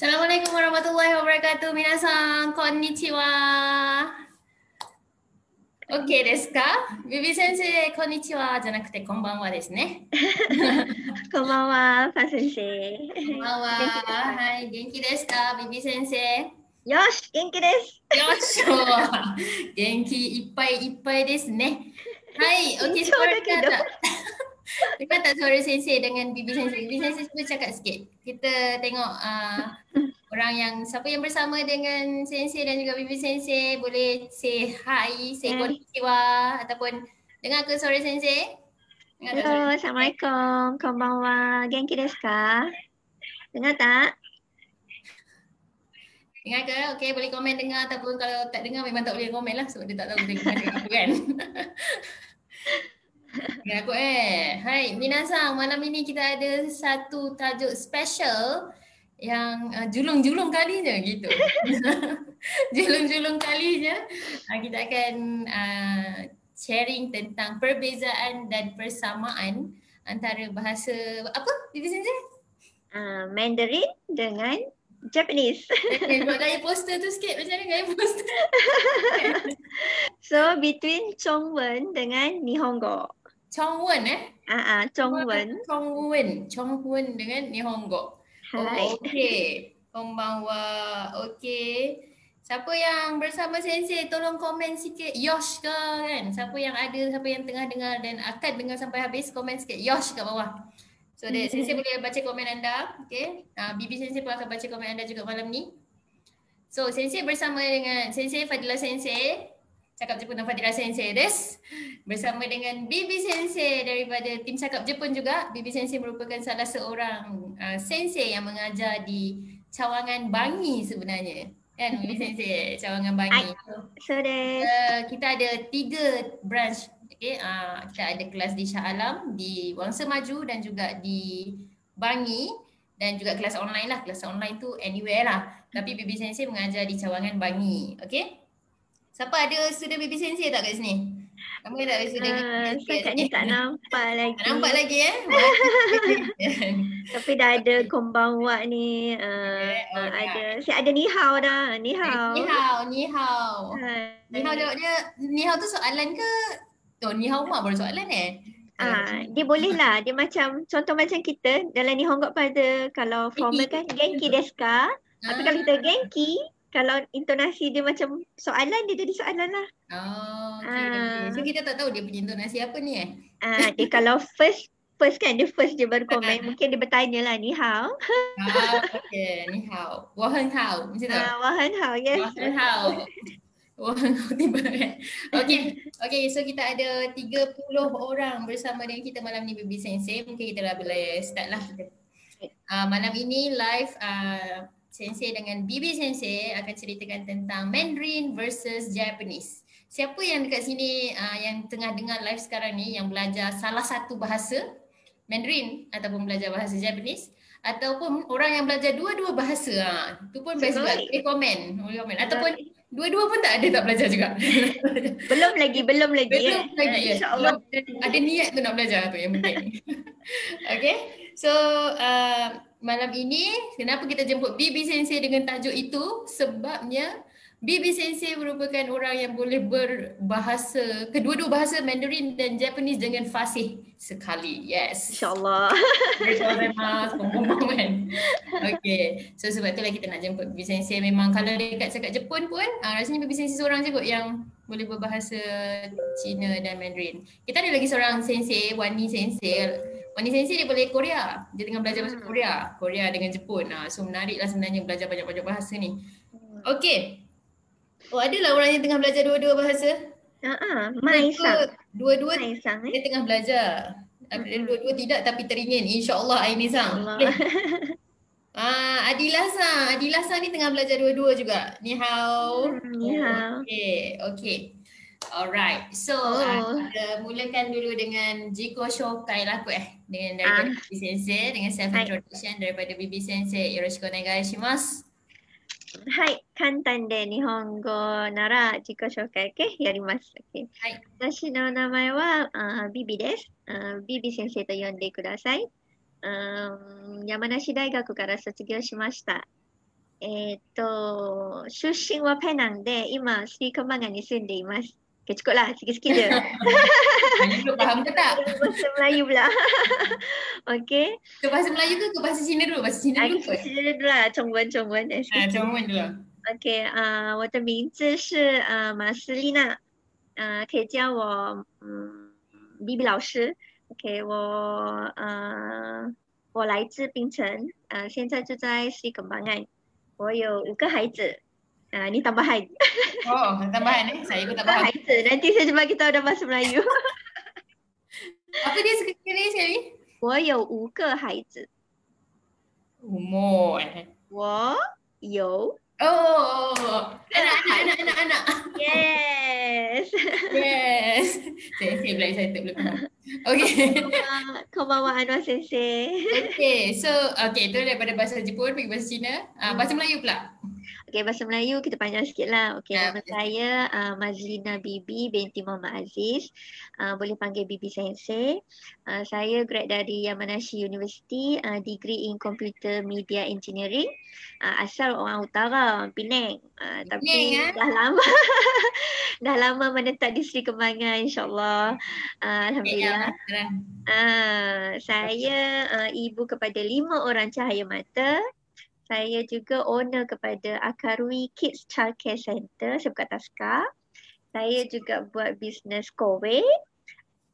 Assalamualaikum warahmatullahi wabarakatuh. Minasan, konnichiwa. OK ですか？ビビ先生、こんにちはじゃなくて、こんばんはですね。こんばんは、パン先生。こんばんは。元気ですか？はい、元気ですか？ビビ先生。よし、元気です。よっしょ。元気いっぱいいっぱいですね。Hai, okey, Cincau sekarang dah dengar kena. tak? Dengar tak suara sensei dengan bibi sensei? Bibi sensei cuba cakap sikit. Kita tengok orang yang, siapa yang bersama dengan sensei dan juga bibi sensei boleh say hi, say Okay. konnichiwa ataupun dengar ke suara sensei? Dengar tak suara Halo, sensei? Assalamualaikum. Konbanwa. Genki desu ka? Dengar tak? Dengar ke? Okey, boleh komen dengar ataupun kalau tak dengar memang tak boleh komen lah sebab dia tak tahu kita cakap apa kan. Dengar aku Hai, minasang, malam ini kita ada satu tajuk special yang julung-julung kalinya gitu. Julung-julung kalinya kita akan sharing tentang perbezaan dan persamaan antara bahasa apa? Bibi Sensei? Mandarin dengan Japanese. Buat gaya poster tu sikit, macam mana gaya poster? So, between Chongwen dengan Nihongo. Chongwen Chongwen. Chongwen dengan Nihongo. Hai. Oh, okey. Konbanwa. Okey. Siapa yang bersama sensei tolong komen sikit Yosh ke kan? Siapa yang ada, siapa yang tengah dengar dan akan dengar sampai habis, komen sikit Yosh kat bawah. So that sensei boleh baca komen anda. Okey. Bibi sensei pun akan baca komen anda juga malam ni. So sensei bersama dengan sensei Fadila sensei. Cakap Jepun dan Fadila sensei des. Bersama dengan Bibi sensei daripada tim Cakap Jepun juga. Bibi sensei merupakan salah seorang sensei yang mengajar di Cawangan Bangi sebenarnya. Kan Bibi sensei, Cawangan Bangi. So, Kita ada 3 branch. Okay, kita ada kelas di Shah Alam, di Wangsa Maju dan juga di Bangi dan juga kelas online lah. Kelas online tu anywhere lah. Tapi Bibi sensei mengajar di Cawangan Bangi. Okay? Siapa ada student Bibi sensei tak kat sini? Kamu ada student Bibi sensei kat Setakat ni sini? tak nampak lagi. Tak nampak lagi Tapi dah ada konbanwa ni. Ada ni hao dah. Ni hao. Ni hao. Ni hao jawab dia, ni hao tu soalan ke? Oh, ni hao mak baru soalan Dia boleh lah. Dia macam, contoh macam kita, dalam Nihongo pada, kalau formal kan, genki desu ka? Tapi kalau kita genki, kalau intonasi dia macam soalan, dia jadi soalan lah. Oh, okay. So kita tak tahu dia punya intonasi apa ni Dia kalau first kan, dia first je baru komen. Mungkin dia bertanya lah, ni hao. Okay, ni hao. Wahan hao, macam tu? Wahan hao, yes. Wahan hao. Wahan hao tiba kan? Okay, so kita ada 30 orang bersama dengan kita malam ni Bibi Sensei. Mungkin kita dah boleh start lah. Malam ini live Sensei dengan Bibi Sensei akan ceritakan tentang Mandarin versus Japanese. Siapa yang dekat sini yang tengah dengar live sekarang ni yang belajar salah satu bahasa Mandarin ataupun belajar bahasa Japanese ataupun orang yang belajar dua-dua bahasa, tu pun best juga. Boleh komen. Ataupun dua-dua pun tak belajar juga. Belum lagi. InsyaAllah. Ada niat tu nak belajar tu yang penting. Okay. So malam ini kenapa kita jemput Bibi Sensei dengan tajuk itu? Sebabnya Bibi Sensei merupakan orang yang boleh berbahasa, kedua-dua bahasa Mandarin dan Japanese dengan fasih sekali. Yes. InsyaAllah. Okay. So sebab itulah kita nak jemput Bibi Sensei. Memang kalau dekat cakap Jepun pun rasanya Bibi Sensei seorang je kot yang boleh berbahasa Cina dan Mandarin. Kita ada lagi seorang Sensei, Wani Sensei. Wani Sensei dia boleh Korea. Dia tengah belajar bahasa Korea dengan Jepun. So menarik lah sebenarnya belajar banyak-banyak bahasa ni. Okay. Oh, adalah orang yang tengah belajar dua-dua bahasa. Maisang. Dua-dua dia tengah belajar. Dua-dua tidak tapi teringin. InsyaAllah Aini Sang. Adilah Sang ni tengah belajar dua-dua juga. Ni hao. Ni hao. Okay. Alright. So kita mulakan dulu dengan Jiko Shokai lah dengan daripada Bibi Sensei, dengan self introduction daripada Bibi Sensei. Yoroshiku onegai shimasu. はい、簡単で日本語なら自己紹介やります。はい、私の名前はビビです。ビビ先生と呼んでください。山梨大学から卒業しました。Sushin wa Penang de ima Sri Kembangan ni sunde mas. Okay, cukup lah. Sikit-sikit je. You faham ke tak? Bahasa Melayu pula. Okay. Ke bahasa Melayu ke bahasa Cina dulu? Bahasa Cina dulu kot. Bahasa Cina dulu lah. Chongwen. Chongwen dulu. Okay. 我的名字是马斯丽娜，可以叫我BB 老师。OK，我来自槟城，现在住在西贡邦岸。我有5个孩子，你tambahan. Oh, tambahan saya pun tak faham.孩子, nanti saya bagi tahu dalam bahasa Melayu. Apa dia sekali? 我有5个孩子。Umur 我有 anak. Yes. Saya pula excited belum faham. Okay. Konbanwa Anwar Sensei. Okay, so itu daripada bahasa Jepun pergi bahasa Cina. Bahasa Melayu pula. Okay, bahasa Melayu kita panjang sikit lah. Okay, nama betul. saya Mazlina Bibi binti Muhammad Aziz. Boleh panggil Bibi Sensei. Saya grad dari Yamanashi University, degree in Computer Media Engineering. Asal orang utara, Penang. Tapi dah lama dah lama menetap di Sri Kembangan, insyaAllah. Alhamdulillah. Saya ibu kepada 5 orang cahaya mata. Saya juga owner kepada Akarui Kids Childcare Center, saya buka taska. Saya juga buat bisnes kowe.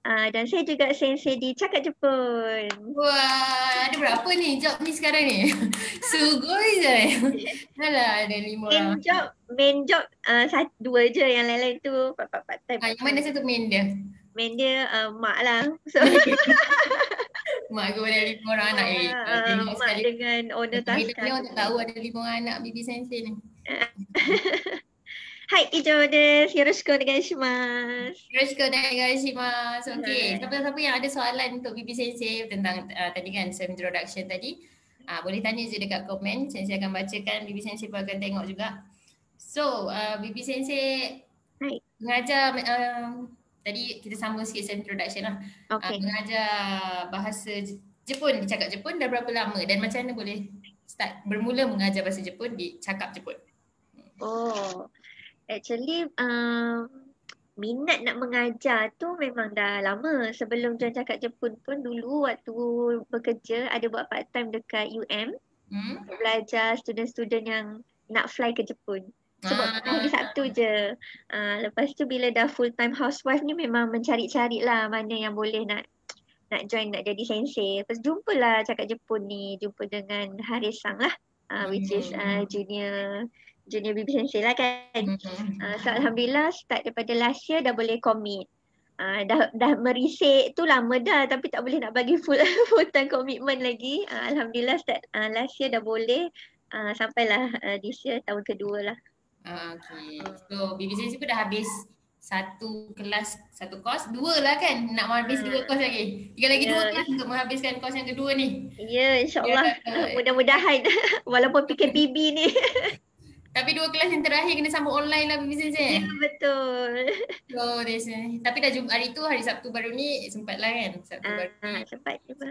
Dan saya juga sensei di Cakap Jepun. Wah, ada berapa ni job ni sekarang ni? Sugoi je. Alah, ada 5 orang. Main job 2 je, yang lain-lain tu part time. Yang mana satu main dia? Main dia mak lah. So, mak aku ada 5 orang anak ni. Mak dengan owner taska. Dia orang tak tahu ada 5 orang anak Bibi Sensei ni. Hai, Ijo desu. Yoroshiku onegaishimasu. Yoroshiku onegaishimasu. Okay, siapa-siapa yang ada soalan untuk Bibi Sensei tentang tadi kan self introduction tadi, boleh tanya je dekat komen. Sensei akan bacakan, Bibi Sensei pun akan tengok juga. So, Bibi Sensei mengajar tadi kita sambung sikit self introduction lah. Okay. Mengajar bahasa Jepun di Cakap Jepun dah berapa lama dan macam mana boleh start bermula mengajar bahasa Jepun di Cakap Jepun? Actually minat nak mengajar tu memang dah lama. Sebelum join Cakap Jepun pun dulu waktu bekerja ada buat part time dekat UM. Belajar student-student yang nak fly ke Jepun. Sebab hari Sabtu je. Lepas tu bila dah full time housewife ni memang mencari-cari lah mana yang boleh nak join, nak jadi sensei. Lepas jumpalah Cakap Jepun ni. Jumpa dengan Haris-sang lah. Which is junior Bibi Sensei lah kan. So Alhamdulillah start daripada last year dah boleh commit. Dah merisik tu lama dah tapi tak boleh nak bagi full time commitment lagi. Alhamdulillah start last year dah boleh. Sampailah this year tahun kedua lah. Okay. So Bibi Sensei pun dah habis satu kos, 2 lah kan? Nak habis 2 kos lagi. Tinggal lagi 2 kelas untuk menghabiskan kos yang kedua ni. Ya, insyaAllah. Mudah-mudahan walaupun PKPB ni. Tapi 2 kelas yang terakhir kena sambung online lah Bibi Sensei. Ya, betul. So, tapi dah hari tu, hari Sabtu baru ni sempat lah kan? Sabtu baru ni. Sempat juga.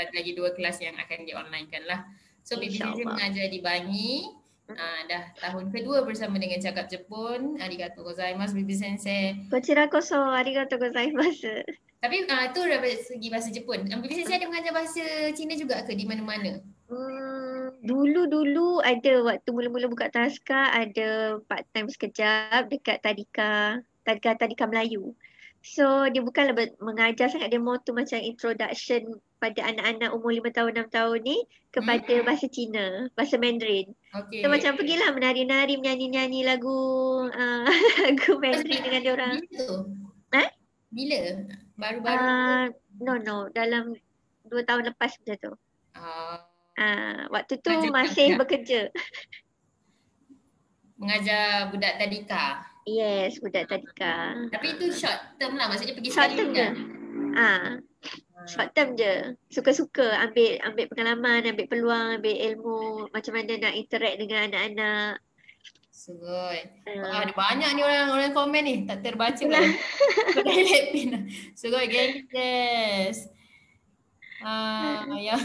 Ada lagi 2 kelas yang akan di-online kan lah. So, Bibi Sensei mengajar di Bangi. Dah tahun kedua bersama dengan Cakap Jepun. Arigatou gozaimasu Bibi Sensei. Kochira koso arigatou gozaimasu. Tapi tu dari segi bahasa Jepun. Bibi Sensei ada mengajar bahasa Cina juga ke di mana-mana? Dulu ada waktu mula-mula buka taska ada part time sekejap dekat Tadika Melayu. So dia bukanlah mengajar sangat, dia more tu macam introduction pada anak-anak umur 5 tahun 6 tahun ni kepada bahasa Cina, bahasa Mandarin. Okay. So macam pergilah menari-nari, menyanyi-nyanyi lagu Mandarin dengan dia orang. Bila? Baru-baru? No, dalam 2 tahun lepas macam tu. Waktu tu masih bekerja. Mengajar budak tadika. Yes, budak tadika. Tapi itu short term lah, maksudnya pergi short sekali term je. Short term je. Suka-suka ambil pengalaman, ambil peluang, ambil ilmu, macam mana nak interact dengan anak-anak. Sugoi. Ada banyak ni orang komen ni, tak terbaca lah. Sugoi, gengs. Ya.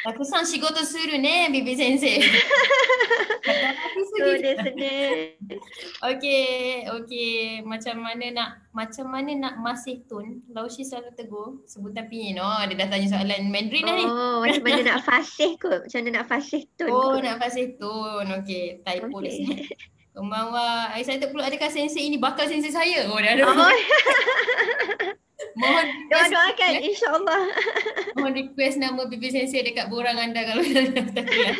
たくさん仕事するね、ビビ先生。働きす So ぎ。ですね。 Okey. Macam mana nak masih tun? Laushi selalu tegur sebutan pinyin. Oh, dia dah tanya soalan Mandarin dah ni. Oh, macam mana nak fasih kot. Macam mana nak fasih tun Oh, kot. nak fasih tun. Okey, typo di Okay. sini. Konbanwa. Excited pula adakah sensei ini bakal sensei saya? Oh, dah ada. Oh, Mohon request. doa-doakan insyaAllah. Mohon request nama bibi sensei dekat borang anda kalau daftar kelas.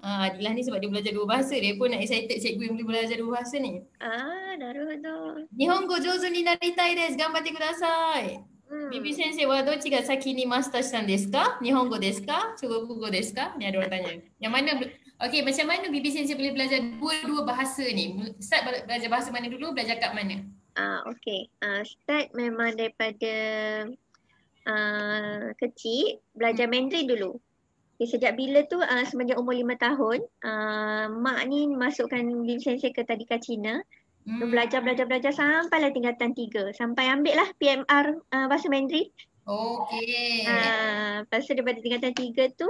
Adilah ni sebab dia belajar 2 bahasa. Dia pun nak excited cikgu yang boleh belajar 2 bahasa ni. Naruhodo. Nihongo jouzu ni naritai desu. Ganbatte kudasai. Bibi sensei wa dochi ga saki ni master shita desu ka? Nihongo desu ka? Chugokugo desu ka? Ni ada orang tanya. Yang mana okey, macam mana bibi sensei boleh belajar 2 bahasa ni? Start belajar bahasa mana dulu? Belajar kat mana? Okay. Start memang daripada kecil, belajar Mandarin dulu. Okay, sejak bila tu semenjak umur 5 tahun, mak ni masukkan bibi sensei ke tadika Cina. Belajar sampailah tingkatan 3. Sampai ambil lah PMR bahasa Mandarin. Okey. Lepas tu daripada tingkatan 3 tu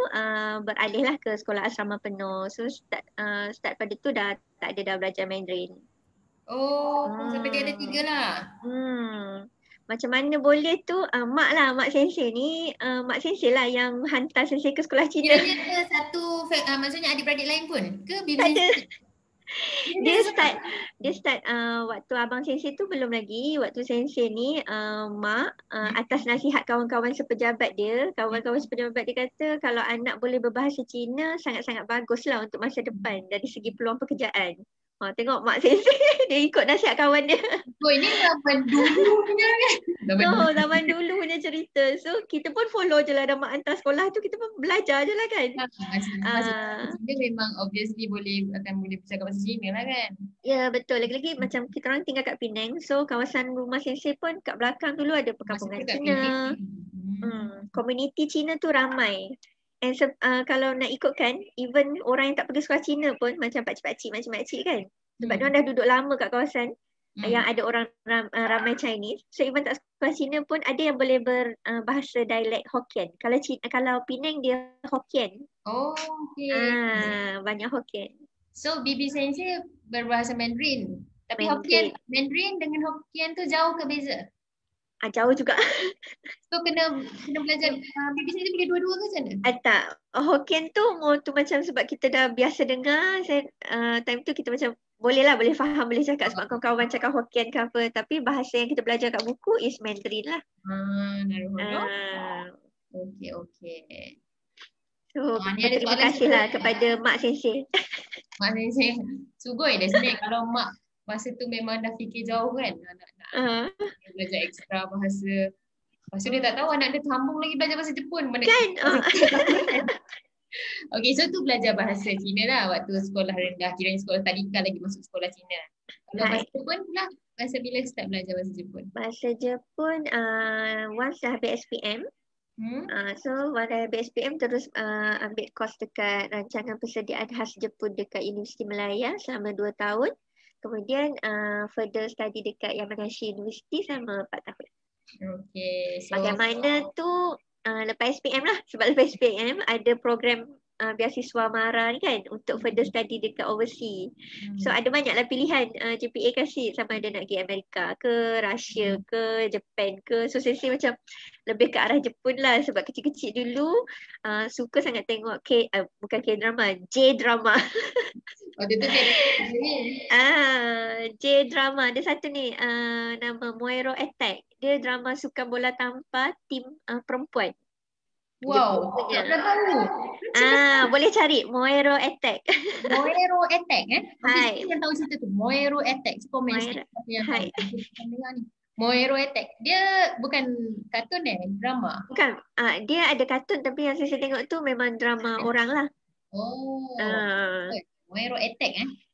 beralihlah ke sekolah asrama penuh. So start pada tu dah tak ada dah belajar Mandarin. Sampai dia ada 3 lah. Macam mana boleh tu mak sensei ni, mak sensei lah yang hantar sensei ke sekolah Cina. Kiranya satu maksudnya adik-beradik lain pun ke bibi Tak ada. sensei? Dia start waktu abang sensei tu belum lagi. Waktu sensei ni mak atas nasihat kawan-kawan sepejabat dia, kawan-kawan sepejabat dia kata kalau anak boleh berbahasa Cina sangat-sangat baguslah untuk masa depan dari segi peluang pekerjaan. Tengok mak sensei dia ikut nasihat kawan dia. Oh, ini zaman dulu punya kan? Zaman dulu punya cerita. So kita pun follow je lah, dah mak hantar sekolah tu kita pun belajar je lah kan. Bahasa Cina memang obviously akan boleh bercakap bahasa Cina lah kan. Ya betul. Lagi-lagi macam kita orang tinggal kat Penang. So kawasan rumah sensei pun kat belakang dulu ada perkampungan Cina. Komuniti Cina tu ramai. And kalau nak ikutkan, even orang yang tak pergi sekolah Cina pun macam pakcik-pakcik, makcik-makcik kan. Sebab diorang dah duduk lama kat kawasan yang ada orang ramai Chinese. So even tak sekolah Cina pun ada yang boleh berbahasa dialek Hokkien. Kalau Penang dia Hokkien. Oh, okay. Banyak Hokkien. So bibi sensei berbahasa Mandarin. Tapi Mandarin dengan Hokkien tu jauh ke beza? Jauh juga. So kena belajar bibi sensei boleh dua-dua ke macam mana? Tak. Hokkien tu macam sebab kita dah biasa dengar, time tu kita macam boleh faham, boleh cakap sebab kawan-kawan cakap Hokkien ke apa. Tapi bahasa yang kita belajar kat buku is Mandarin lah. Okay. So terima kasih lah kepada mak sensei. Mak sensei sugoi dah sebenarnya kalau mak masa tu memang dah fikir jauh kan nak belajar ekstra bahasa. Lepas tu dia tak tahu anak dia sambung lagi belajar bahasa Jepun. Kan? Okay, so tu belajar bahasa Cina lah waktu sekolah rendah. Kiranya sekolah tadika lagi masuk sekolah Cina. Kalau bahasa Jepun pula, bahasa bila start belajar bahasa Jepun? Bahasa Jepun once dah habis SPM. So once dah habis SPM terus ambil course dekat rancangan persediaan khas Jepun dekat Universiti Malaya selama 2 tahun. Kemudian further study dekat Yamanashi University selama 4 tahun. Okay. So, bagaimana tu lepas SPM lah. Sebab lepas SPM ada program beasiswa MARA ni kan untuk further study dekat overseas. So ada banyaklah pilihan GPA kasih sama ada nak pergi Amerika ke, Russia ke, Japan ke. So sensei macam lebih ke arah Jepun lah sebab kecil-kecil dulu suka sangat tengok bukan K-drama, J-drama. Waktu tu J-drama. Ada satu ni nama Moero Attack. Dia drama sukan bola tanpa tim perempuan. Wow, tak tahu. Boleh cari Moero Attack. Moero Attack Hai. Kita tahu cerita tu. Moero Attack. Komen Hai. Moero Attack. Dia bukan kartun drama. Bukan. Dia ada kartun tapi yang saya tengok tu memang drama orang lah. Moero Attack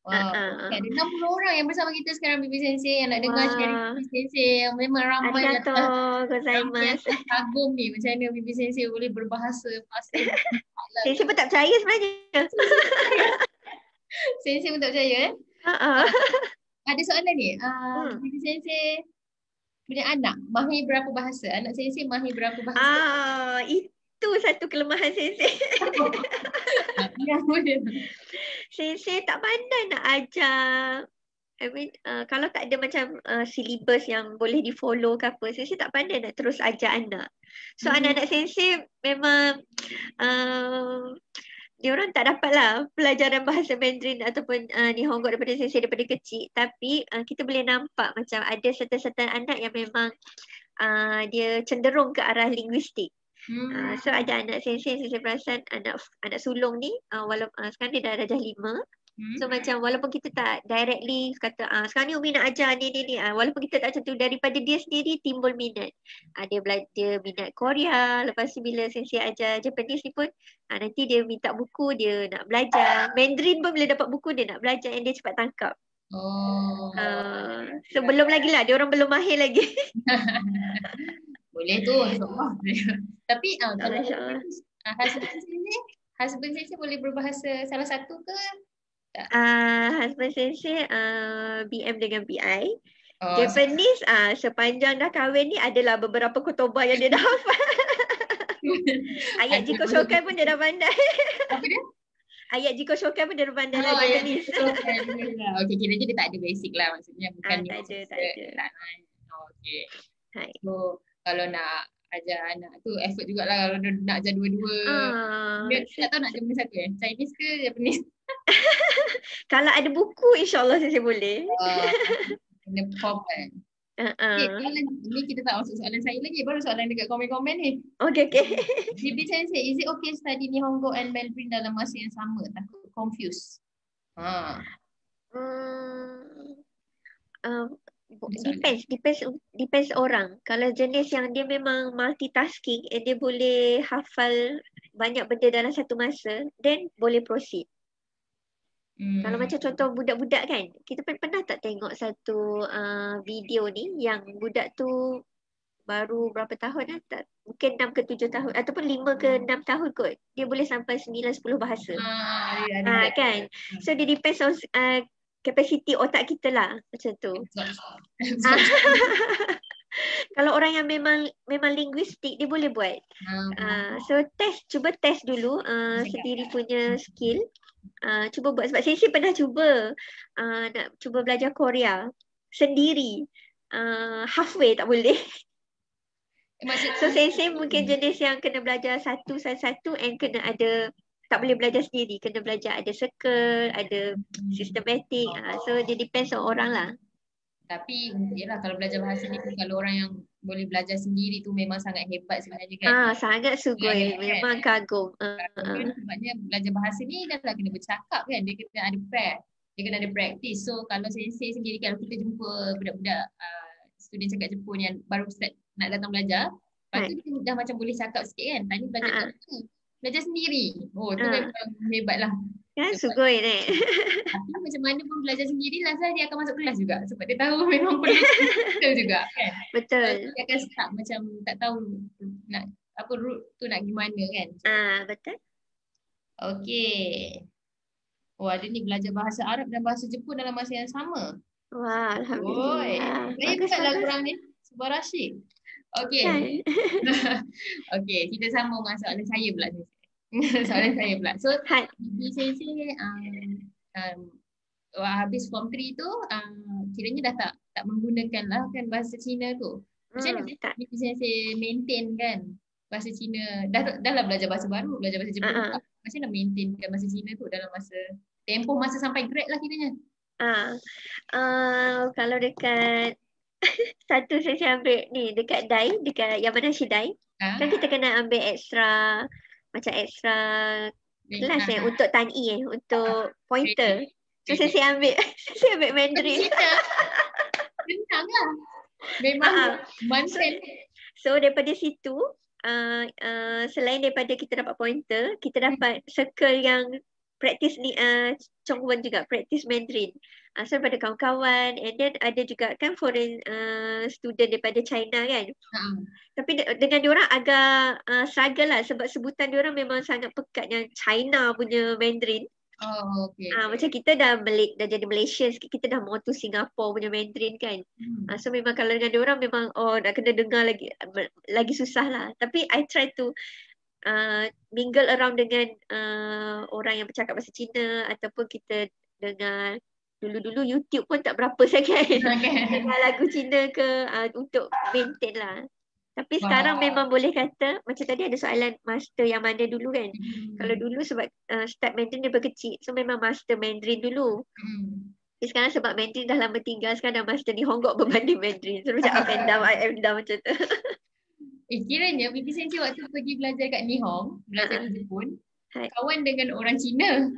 Wow. Ada 60 orang yang bersama kita sekarang Bibi Sensei yang nak dengar sharing Bibi Sensei yang memang ramai yang kagum ni macam mana Bibi Sensei boleh berbahasa fasih. Sensei pun tak percaya sebenarnya. Sensei pun tak percaya Ada soalan ni. Bibi Sensei punya anak mahir berapa bahasa? Anak sensei mahir berapa bahasa? Itu satu kelemahan sensei. Yang boleh. Sensei tak pandai nak ajar. Kalau tak ada macam syllabus yang boleh di-follow ke apa, sensei tak pandai nak terus ajar anak. So anak-anak sensei memang dia orang tak dapat lah pelajaran bahasa Mandarin ataupun Nihongo daripada sensei daripada kecil. Tapi kita boleh nampak macam ada certain anak yang memang dia cenderung ke arah linguistik. So ada anak sensei perasan anak sulung ni sekarang dia dah darjah 5. So macam walaupun kita tak directly kata sekarang ni Umi nak ajar ni walaupun kita tak macam tu, daripada dia sendiri timbul minat. Dia belajar minat Korea, lepas tu bila sensei ajar Japanese ni pun nanti dia minta buku, dia nak belajar Mandarin pun bila dapat buku dia nak belajar and dia cepat tangkap. So belum lagi lah, dia orang belum mahir lagi. Boleh tu, insyaAllah. Tapi kalau husband sensei boleh berbahasa salah satu ke? Husband sensei BM dengan BI. Japanese sepanjang dah kahwin ni adalah beberapa kotobah yang dia dah hafal. Ayat Jiko Shokai pun dia dah pandai. Apa dia? Ayat Jiko Shokai pun dia dah pandai lah Japanese. Okay, kiranya dia tak ada basic lah, maksudnya bukan tak ada. Okay. So kalau nak ajar anak tu effort jugalah kalau nak ajar dua-dua. Dia tak tahu nak ajar mana satu Chinese ke Japanese? Kalau ada buku insyaAllah saya boleh. Kena form kan. Okay, ni kita tak masuk soalan saya lagi, baru soalan dekat komen-komen ni. Okay. GB Sensei, is it okay study Nihongo and Mandarin dalam masa yang sama? Takut confused. Depends orang. Kalau jenis yang dia memang multitasking and dia boleh hafal banyak benda dalam satu masa, then boleh proceed. Kalau macam contoh budak-budak kan, kita pernah tak tengok satu video ni yang budak tu baru berapa tahun mungkin 6 ke 7 tahun ataupun 5 ke 6 tahun kot, dia boleh sampai 9-10 bahasa. Kan? So dia depends on kapasiti otak kita lah macam tu. Kalau orang yang memang linguistik dia boleh buat. So cuba test dulu sendiri punya skill. Cuba buat, sebab sensei pernah cuba nak cuba belajar Korea sendiri, halfway tak boleh. So sensei mungkin jenis yang kena belajar satu and kena ada, tak boleh belajar sendiri, kena belajar ada circle, ada systematic. So dia depends on orang lah. Tapi yalah, kalau belajar bahasa ni pun kalau orang yang boleh belajar sendiri tu memang sangat hebat sebenarnya kan. Sangat sugoi, memang kagum. Sebabnya belajar bahasa ni dah kena bercakap kan, dia kena ada practice. So kalau sensei sendiri, kalau kita jumpa budak-budak student cakap Jepun yang baru start nak datang belajar, lepas tu dia dah macam boleh cakap sikit kan, tanya belajar sendiri. Tu memang hebat lah. Kan sugoi ni. Tapi macam mana pun belajar sendiri lah, dia akan masuk kelas juga sebab dia tahu memang perlu juga kan. Betul. Dia akan start macam tak tahu nak apa route tu nak gimana kan. Betul. Okey. Ada ni belajar bahasa Arab dan bahasa Jepun dalam masa yang sama. Wah, alhamdulillah. Baiklah korang ni. Subarashi. Okey. Okey, kita sambung soalan saya pula. So di sensei habis form 3 tu kiranya dah tak menggunakan lah kan bahasa Cina tu. Macam mana di sensei maintain kan bahasa Cina? Dah lah belajar bahasa baru, belajar bahasa Jepun. Macam mana maintainkan bahasa Cina tu dalam tempoh masa sampai grade lah kiranya? Kalau dekat satu saya ambil ni dekat DAI, dekat Yamanashi DAI, kan kita kena ambil extra kelas untuk Tan-I untuk pointer. So saya ambil Mandarin. Senang lah. Memang Mandarin. So daripada situ selain daripada kita dapat pointer, kita dapat circle yang practice ni Chongwen juga, practice Mandarin. So daripada kawan-kawan, and then ada juga kan foreign student daripada China kan. Tapi dengan diorang agak struggle lah sebab sebutan diorang memang sangat pekat yang China punya Mandarin. Oh, okay. Macam kita dah jadi Malaysian sikit, kita dah mau tu Singapore punya Mandarin kan. So memang kalau dengan dia orang memang dah kena dengar lagi susah lah. Tapi I try to mingle around dengan orang yang bercakap bahasa Cina, ataupun kita dengar dulu YouTube pun tak berapa sangat dengar lagu Cina ke untuk maintain lah. Tapi sekarang memang boleh kata macam tadi ada soalan master yang mana dulu kan. Kalau dulu sebab start Mandarin daripada kecil, so memang master Mandarin dulu. Tapi sekarang sebab Mandarin dah lama tinggal, sekarang dah master Nihongo berbanding Mandarin. So macam up and down macam tu. Kiranya Bibi Sensei waktu pergi belajar kat Nihon, belajar di Jepun, kawan dengan orang Cina.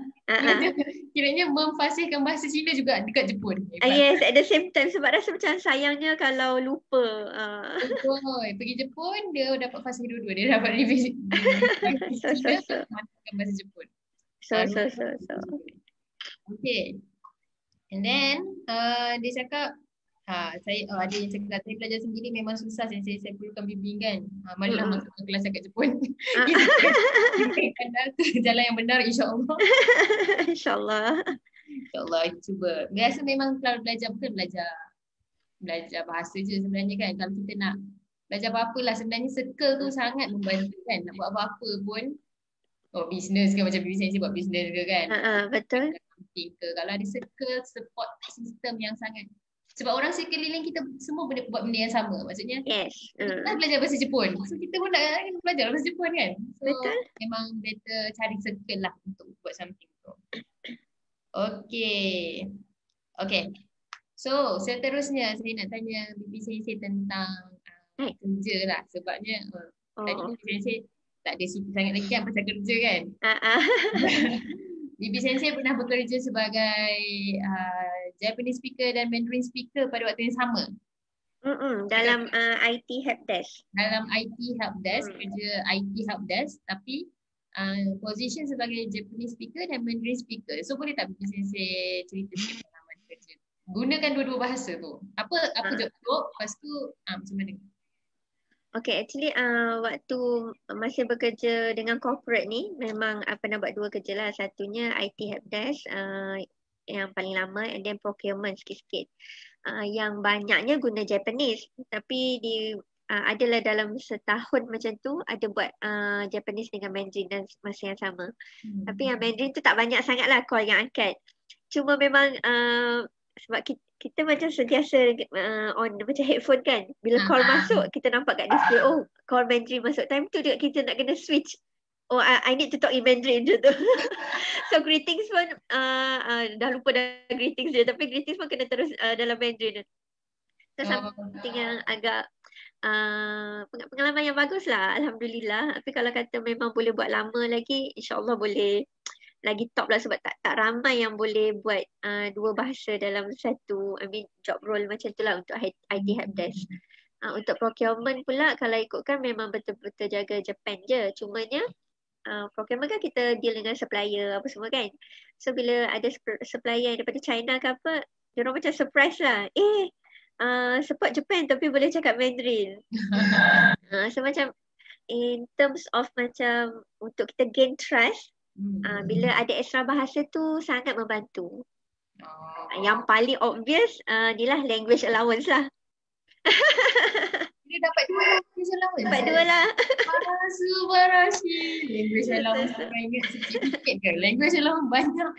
Kiranya memfasihkan bahasa Cina juga dekat Jepun. Yes, at the same time. Sebab rasa macam sayangnya kalau lupa. Pergi Jepun, dia dapat fasih dua-dua. Dia dapat revisi Cina, mantapkan bahasa Jepun. So. Okay. And then, dia cakap, saya ada yang cakap saya belajar sendiri memang susah, saya perlukan bimbingan. Marilah masuk ke kelas kat Jepun. Kita ke jalan yang benar, insya-Allah. InsyaAllah. InsyaAllah, cuba. Biasa memang kalau belajar bukan belajar bahasa je sebenarnya kan. Kalau kita nak belajar apa-apa lah, sebenarnya circle tu sangat membantu kan. Nak buat apa-apa pun, bisnes ke, macam Bibi Sensei buat bisnes ke kan. Betul. Kalau ada circle support system yang sangat, sebab orang sekeliling kita semua buat benda yang sama. Maksudnya kita belajar bahasa Jepun, so kita pun nak belajar bahasa Jepun kan. So betul. Memang better cari circle lah untuk buat something tu. Okay. So seterusnya saya nak tanya Bibi Sensei tentang kerja lah. Sebabnya tadi Bibi Sensei tak ada cerita sangat lagi kan pasal kerja kan. Bibi Sensei pernah bekerja sebagai Japanese speaker dan Mandarin speaker pada waktu yang sama. Dalam IT helpdesk. Dalam IT helpdesk, kerja IT helpdesk, tapi position sebagai Japanese speaker dan Mandarin speaker. So boleh tak Bibi Sensei cerita sikit pengalaman kerja? Gunakan dua-dua bahasa tu. Apa job tu? Lepas tu macam mana? Okay, actually waktu masih bekerja dengan corporate ni memang pernah buat dua kerja lah. Satunya IT helpdesk yang paling lama, and then procurement sikit-sikit. Yang banyaknya guna Japanese, tapi adalah dalam setahun macam tu ada buat Japanese dengan Mandarin dan masa yang sama. Tapi yang Mandarin tu tak banyak sangat lah call yang angkat. Cuma memang sebab kita macam sentiasa on macam headphone kan. Bila call masuk, kita nampak kat display, call Mandarin masuk. Time tu juga kita nak kena switch. I need to talk in Mandarin je tu. So greetings pun dah lupa dah greetings je. Tapi greetings pun kena terus dalam Mandarin. So something yang agak pengalaman yang bagus lah. Alhamdulillah. Tapi kalau kata memang boleh buat lama lagi, insyaAllah boleh lagi top lah, sebab tak ramai yang boleh buat dua bahasa dalam satu job role macam tu lah untuk IT helpdesk. Untuk procurement pula, kalau ikutkan memang betul-betul jaga Japan je. Cumanya procurement kan kita deal dengan supplier apa semua kan. So bila ada supplier yang daripada China ke apa, dia orang macam surprise lah. Support Japan tapi boleh cakap Mandarin. So macam in terms of macam untuk kita gain trust, bila ada extra bahasa tu sangat membantu. Yang paling obvious ni lah language allowance lah. Dia dapat dua language allowance. Dapat dua lah. Subhanallah. Language allowance sampai ingat sikit-sikit ke? Language allowance banyak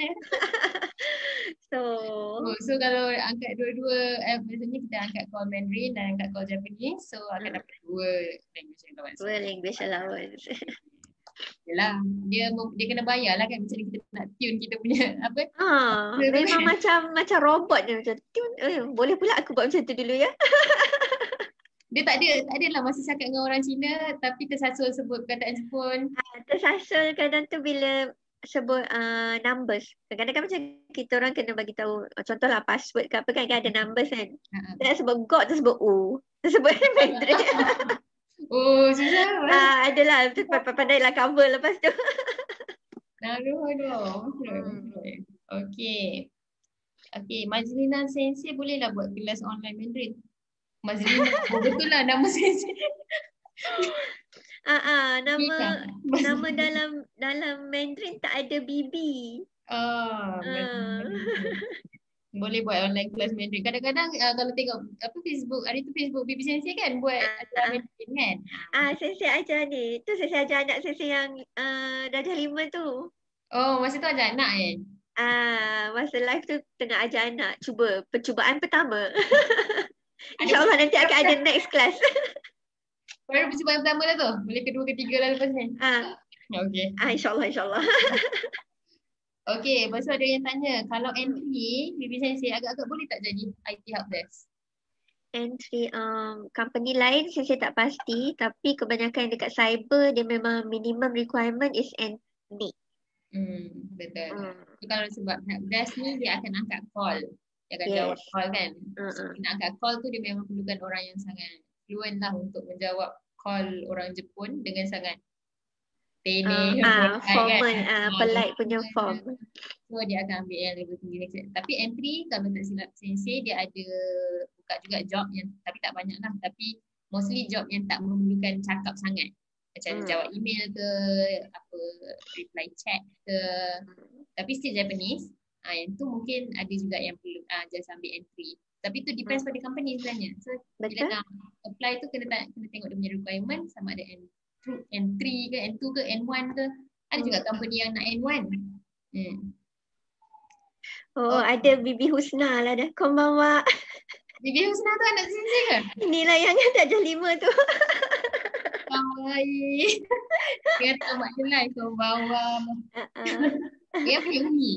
So kalau angkat dua-dua, maksudnya kita angkat call Mandarin dan angkat call Japanese, so akan dapat dua language allowance. Dua language allowance. Yalah, dia kena bayar lah kan, macam ni kita nak tune kita punya apa. Memang macam robot dia macam tune. Boleh pula aku buat macam tu dulu ya. Dia tak ada lah masih cakap dengan orang Cina tapi tersasul sebut perkataan Jepun. Tersasul kadang tu bila sebut numbers. Kadang-kadang kan macam kita orang kena bagi tahu, contohlah password ke apa kan ada numbers kan. Dia nak sebut God tu sebut O. Dia sebut Mandarin. Susah. Adalah pandailah cover lepas tu. Okay, Majlina Sensei bolehlah buat kelas online Mandarin. Majlina, betul lah nama Sensei. Nama dalam Mandarin tak ada BB. Ah. Boleh buat online class Mandarin. Kadang-kadang kalau tengok apa Facebook, ada tu Facebook BB Sensei kan buat ajar Ah, Mandarin kan. Sensei ajar ni. Tu Sensei ajar anak Sensei yang darjah 5 tu. Oh, masa tu ajar anak kan? Masa live tu tengah ajar anak. Percubaan pertama. Ada InsyaAllah nanti akan ada percubaan next class. baru percubaan pertama lah tu. Boleh kedua, ketiga lah lepas ni. Ah, Okay. InsyaAllah. Okay, lepas tu ada yang tanya, kalau entry, BB Sensei agak-agak boleh tak jadi IT helpdesk? Entry company lain saya tak pasti, tapi kebanyakan dekat cyber dia memang minimum requirement is entry. Betul. Hmm. Kalau sebab helpdesk ni dia akan angkat call. Dia akan jawab Yes. call kan. So, nak angkat call tu dia memang perlukan orang yang sangat fluent lah untuk menjawab call orang Jepun dengan sangat polite Formal, kan. polite punya form. So dia akan ambil yang level tinggi next. Tapi entry kalau tak silap Sensei dia ada buka juga job yang tapi tak banyak lah. Tapi mostly job yang tak memerlukan cakap sangat. Macam jawab email ke, apa reply chat ke. Tapi still Japanese. Yang tu mungkin ada juga yang perlu just ambil entry. Tapi tu depends pada company sebenarnya. So bila nak apply tu kena tengok dia punya requirement sama ada N3 ke, N2 ke, N1 ke. Ada juga company yang nak N1. Ada Bibi Husna lah dah. Konbanwa. Bibi Husna tu anak Sensei ke? Inilah yang darjah 5 tu. Baik. Dia tahu mak dia live konbanwa. Dia punya Umi.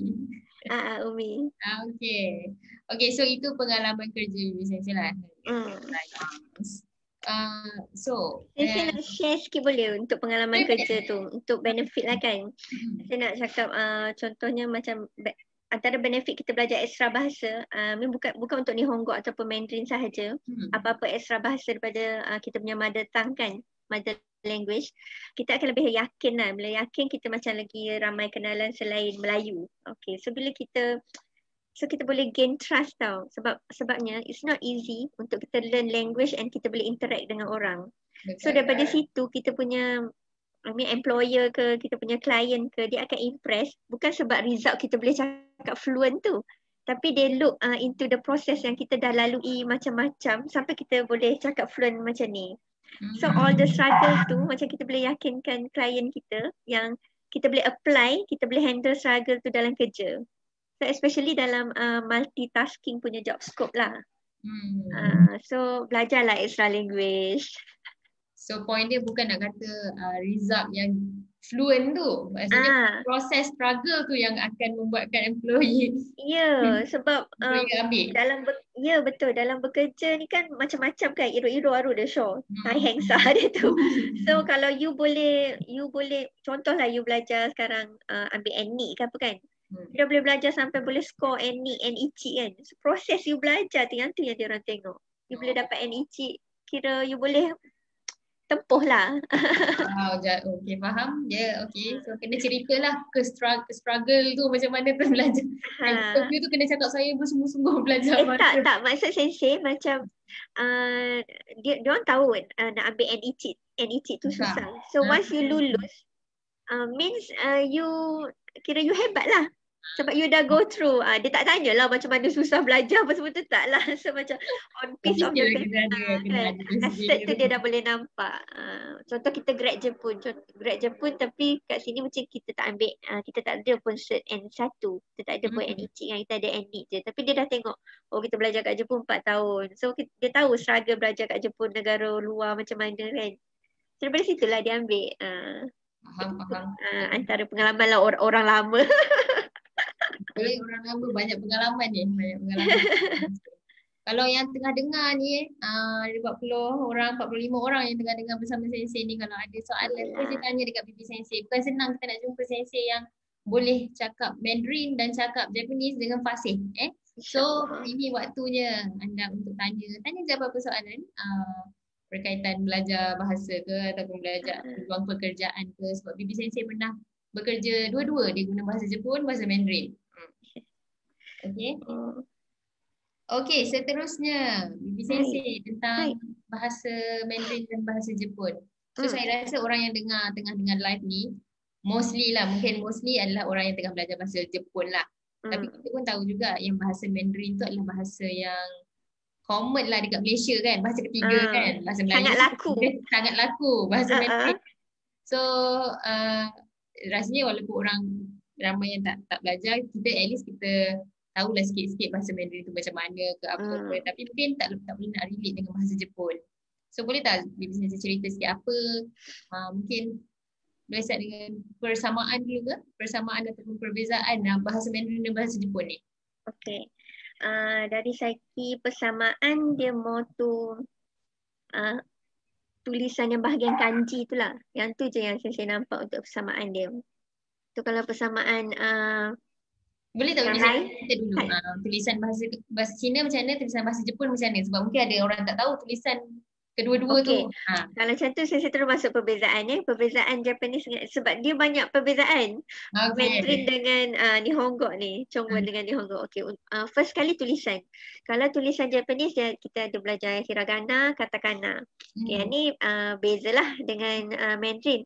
Umi. Okay, so itu pengalaman kerja Bibi Sensei lah. So saya nak share sikit boleh untuk pengalaman kerja tu, untuk benefit lah kan. Saya nak cakap contohnya macam antara benefit kita belajar extra bahasa, bukan untuk Nihongo ataupun Mandarin sahaja, apa-apa extra bahasa daripada kita punya mother tongue kan, mother language, kita akan lebih yakin lah. Bila yakin kita macam lagi ramai kenalan selain Melayu. Okay, so bila kita boleh gain trust tau. Sebabnya it's not easy untuk kita learn language and kita boleh interact dengan orang. So daripada situ kita punya employer ke, kita punya client ke, dia akan impress bukan sebab result kita boleh cakap fluent tu, tapi they look into the process yang kita dah lalui macam-macam sampai kita boleh cakap fluent macam ni. So all the struggle tu macam kita boleh yakinkan client kita yang kita boleh apply, kita boleh handle struggle tu dalam kerja. So especially dalam multitasking punya job scope lah. So belajarlah extra language. So point dia bukan nak kata result yang fluent tu. Maksudnya proses struggle tu yang akan membuatkan employee. Ya, sebab betul. Dalam bekerja ni kan macam-macam kan, iro-iro aru dia show. Tai hengsa dia tu. So kalau you boleh contohlah you belajar sekarang ambil NNI ke apa kan. You dah boleh belajar sampai boleh score NNI, NICI kan. So, proses you belajar tu yang dia orang tengok. You boleh dapat NICI, kira you boleh tempuh lah. Okay, faham. Okay. So kena ceritalah ke struggle tu macam mana tu belajar. Interview tu kena cakap saya bersungguh-sungguh belajar. Tak. Maksud Sensei macam dia orang tahu nak ambil NICI tu susah. So once you lulus, means you hebat lah. Sebab you dah go through. Dia tak tanyalah macam mana susah belajar apa semua tu, tak lah. So macam on piece of the paper kan, asset tu dia dah boleh nampak. Contoh kita grad Jepun tapi kat sini macam kita tak ambil, kita tak ada pun cert N1, kita tak ada pun NICI kan, kita ada NNI je. Tapi dia dah tengok, kita belajar kat Jepun 4 tahun. So dia tahu struggle belajar kat Jepun, negara luar macam mana kan. So daripada situlah dia ambil. Faham. Antara pengalaman lah orang lama. Orang lama banyak pengalaman ni. Kalau yang tengah dengar ni, 40 orang, 45 orang yang tengah dengar bersama Sensei ni, kalau ada soalan, boleh tanya dekat Bibi Sensei. Bukan senang kita nak jumpa Sensei yang boleh cakap Mandarin dan cakap Japanese dengan fasih. So ini waktunya anda untuk tanya je apa-apa soalan berkaitan belajar bahasa ke ataupun belajar peluang pekerjaan ke. Sebab Bibi Sensei pernah bekerja dua-dua, dia guna bahasa Jepun, bahasa Mandarin. Okay, seterusnya Bibi Sensei tentang bahasa Mandarin dan bahasa Jepun. So saya rasa orang yang tengah dengar live ni, mostly lah, mungkin mostly adalah orang yang tengah belajar bahasa Jepun lah. Tapi kita pun tahu juga yang bahasa Mandarin tu adalah bahasa yang common lah dekat Malaysia kan, bahasa ketiga kan, bahasa Melayu sangat laku. sangat laku bahasa Mandarin. So rasanya walaupun orang ramai yang tak belajar, kita at least kita tahulah sikit-sikit bahasa Mandarin tu macam mana ke apa-apa. Tapi mungkin tak boleh nak relate dengan bahasa Jepun. So boleh tak Bibi Sensei cerita sikit apa mungkin boleh start dengan persamaan dulu ke? Persamaan ataupun perbezaan bahasa Mandarin dan bahasa Jepun ni. Okay. Dari segi persamaan dia more to tulisan yang bahagian kanji tu lah. Yang tu je yang saya nampak untuk persamaan dia. Tu kalau persamaan boleh tak kita dulu tulisan bahasa Cina macam mana, tulisan bahasa Jepun macam mana? Sebab mungkin ada orang tak tahu tulisan kedua-dua tu. Kalau macam tu saya terus masuk perbezaan perbezaan Japanese sebab dia banyak perbezaan. Mandarin dengan Nihongo ni, Chonghua dengan Nihongo. Okay, first kali tulisan. Kalau tulisan Japanese kita ada belajar hiragana, katakana. Yang ni bezalah dengan Mandarin.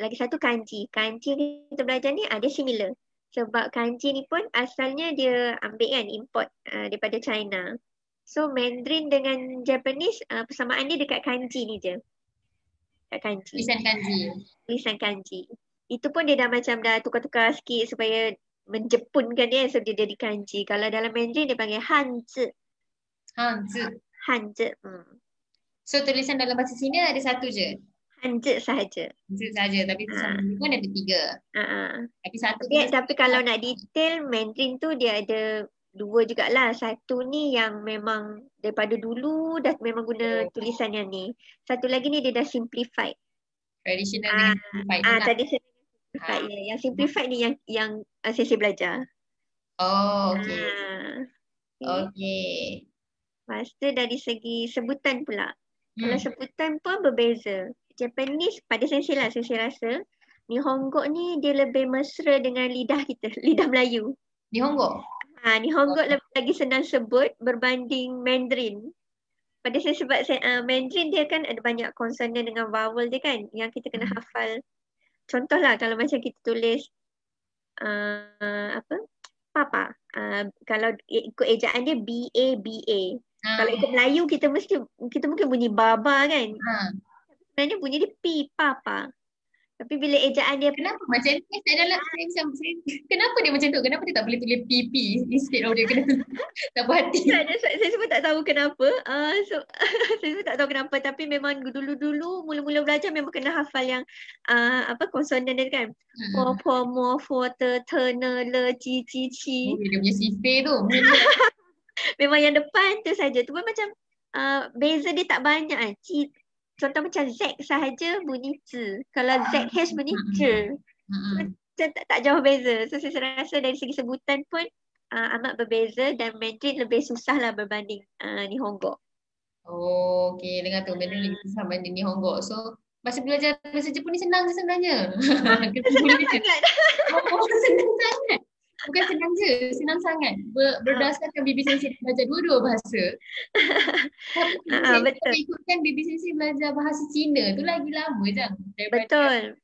Lagi satu kanji. Kanji kita belajar ni ada similar. Sebab kanji ni pun asalnya dia ambil kan import daripada China. So Mandarin dengan Japanese persamaan dia dekat kanji ni je. Dekat kanji. Tulisan kanji. Tulisan kanji. Itu pun dia dah macam dah tukar-tukar sikit supaya menjepunkan dia, so dia jadi kanji. Kalau dalam Mandarin dia panggil hanzi. Hanzi. So tulisan dalam bahasa Cina ada satu je? Hanzi sahaja. Hanzi sahaja, tapi tulisan pun ada 3. Tapi satu tapi kalau nak detail Mandarin tu dia ada 2 jugalah. Satu ni yang memang daripada dulu dah memang guna tulisan yang ni. Satu lagi ni dia dah simplified. Traditional dengan simplified. Traditional simplified. Yang simplified ni yang saya belajar. Okay. Okay. Lepas tu dari segi sebutan pula. Kalau sebutan pun berbeza. Japanese pada saya rasa Nihongo ni dia lebih mesra dengan lidah kita, lidah Melayu. Nihongo? Nihongo lagi senang sebut berbanding Mandarin. Pada saya sebab Mandarin dia kan ada banyak konsonan dengan vowel dia kan, yang kita kena hafal. Contohlah kalau macam kita tulis papa. Kalau ikut ejaan dia B-A-B-A. Kalau ikut Melayu kita mungkin bunyi baba kan. Sebenarnya bunyi dia P, papa. Tapi bila ejaan dia kenapa macam ni? Kenapa dia macam tu? Kenapa dia tak boleh tulis PP instead of dia kena tak berhati? Saya sebut tak tahu kenapa. Saya sebut tak tahu kenapa, tapi memang dulu mula-mula belajar memang kena hafal yang konsonan dia kan. Po, po, mo, fo, te, ne, le, ci, ci, ci. Dia punya sifir tu. Memang yang depan tu saja. Tu pun macam beza dia tak banyak kan. Contoh macam Z sahaja bunyi Z. Kalau ZH bunyi Z. Tak jauh beza. So saya rasa dari segi sebutan pun amat berbeza dan Mandarin lebih susah lah berbanding Nihongo. Okay. Dengar tu. Mandarin lebih susah berbanding Nihongo. So masa belajar bahasa Jepun ni senang je sebenarnya. Senang sangat. Senang sangat. Bukan senang je, senang sangat. Berdasarkan Bibi Sensei belajar dua-dua bahasa. Tapi kalau ikutkan Bibi Sensei belajar bahasa Cina tu lagi lama je. Betul.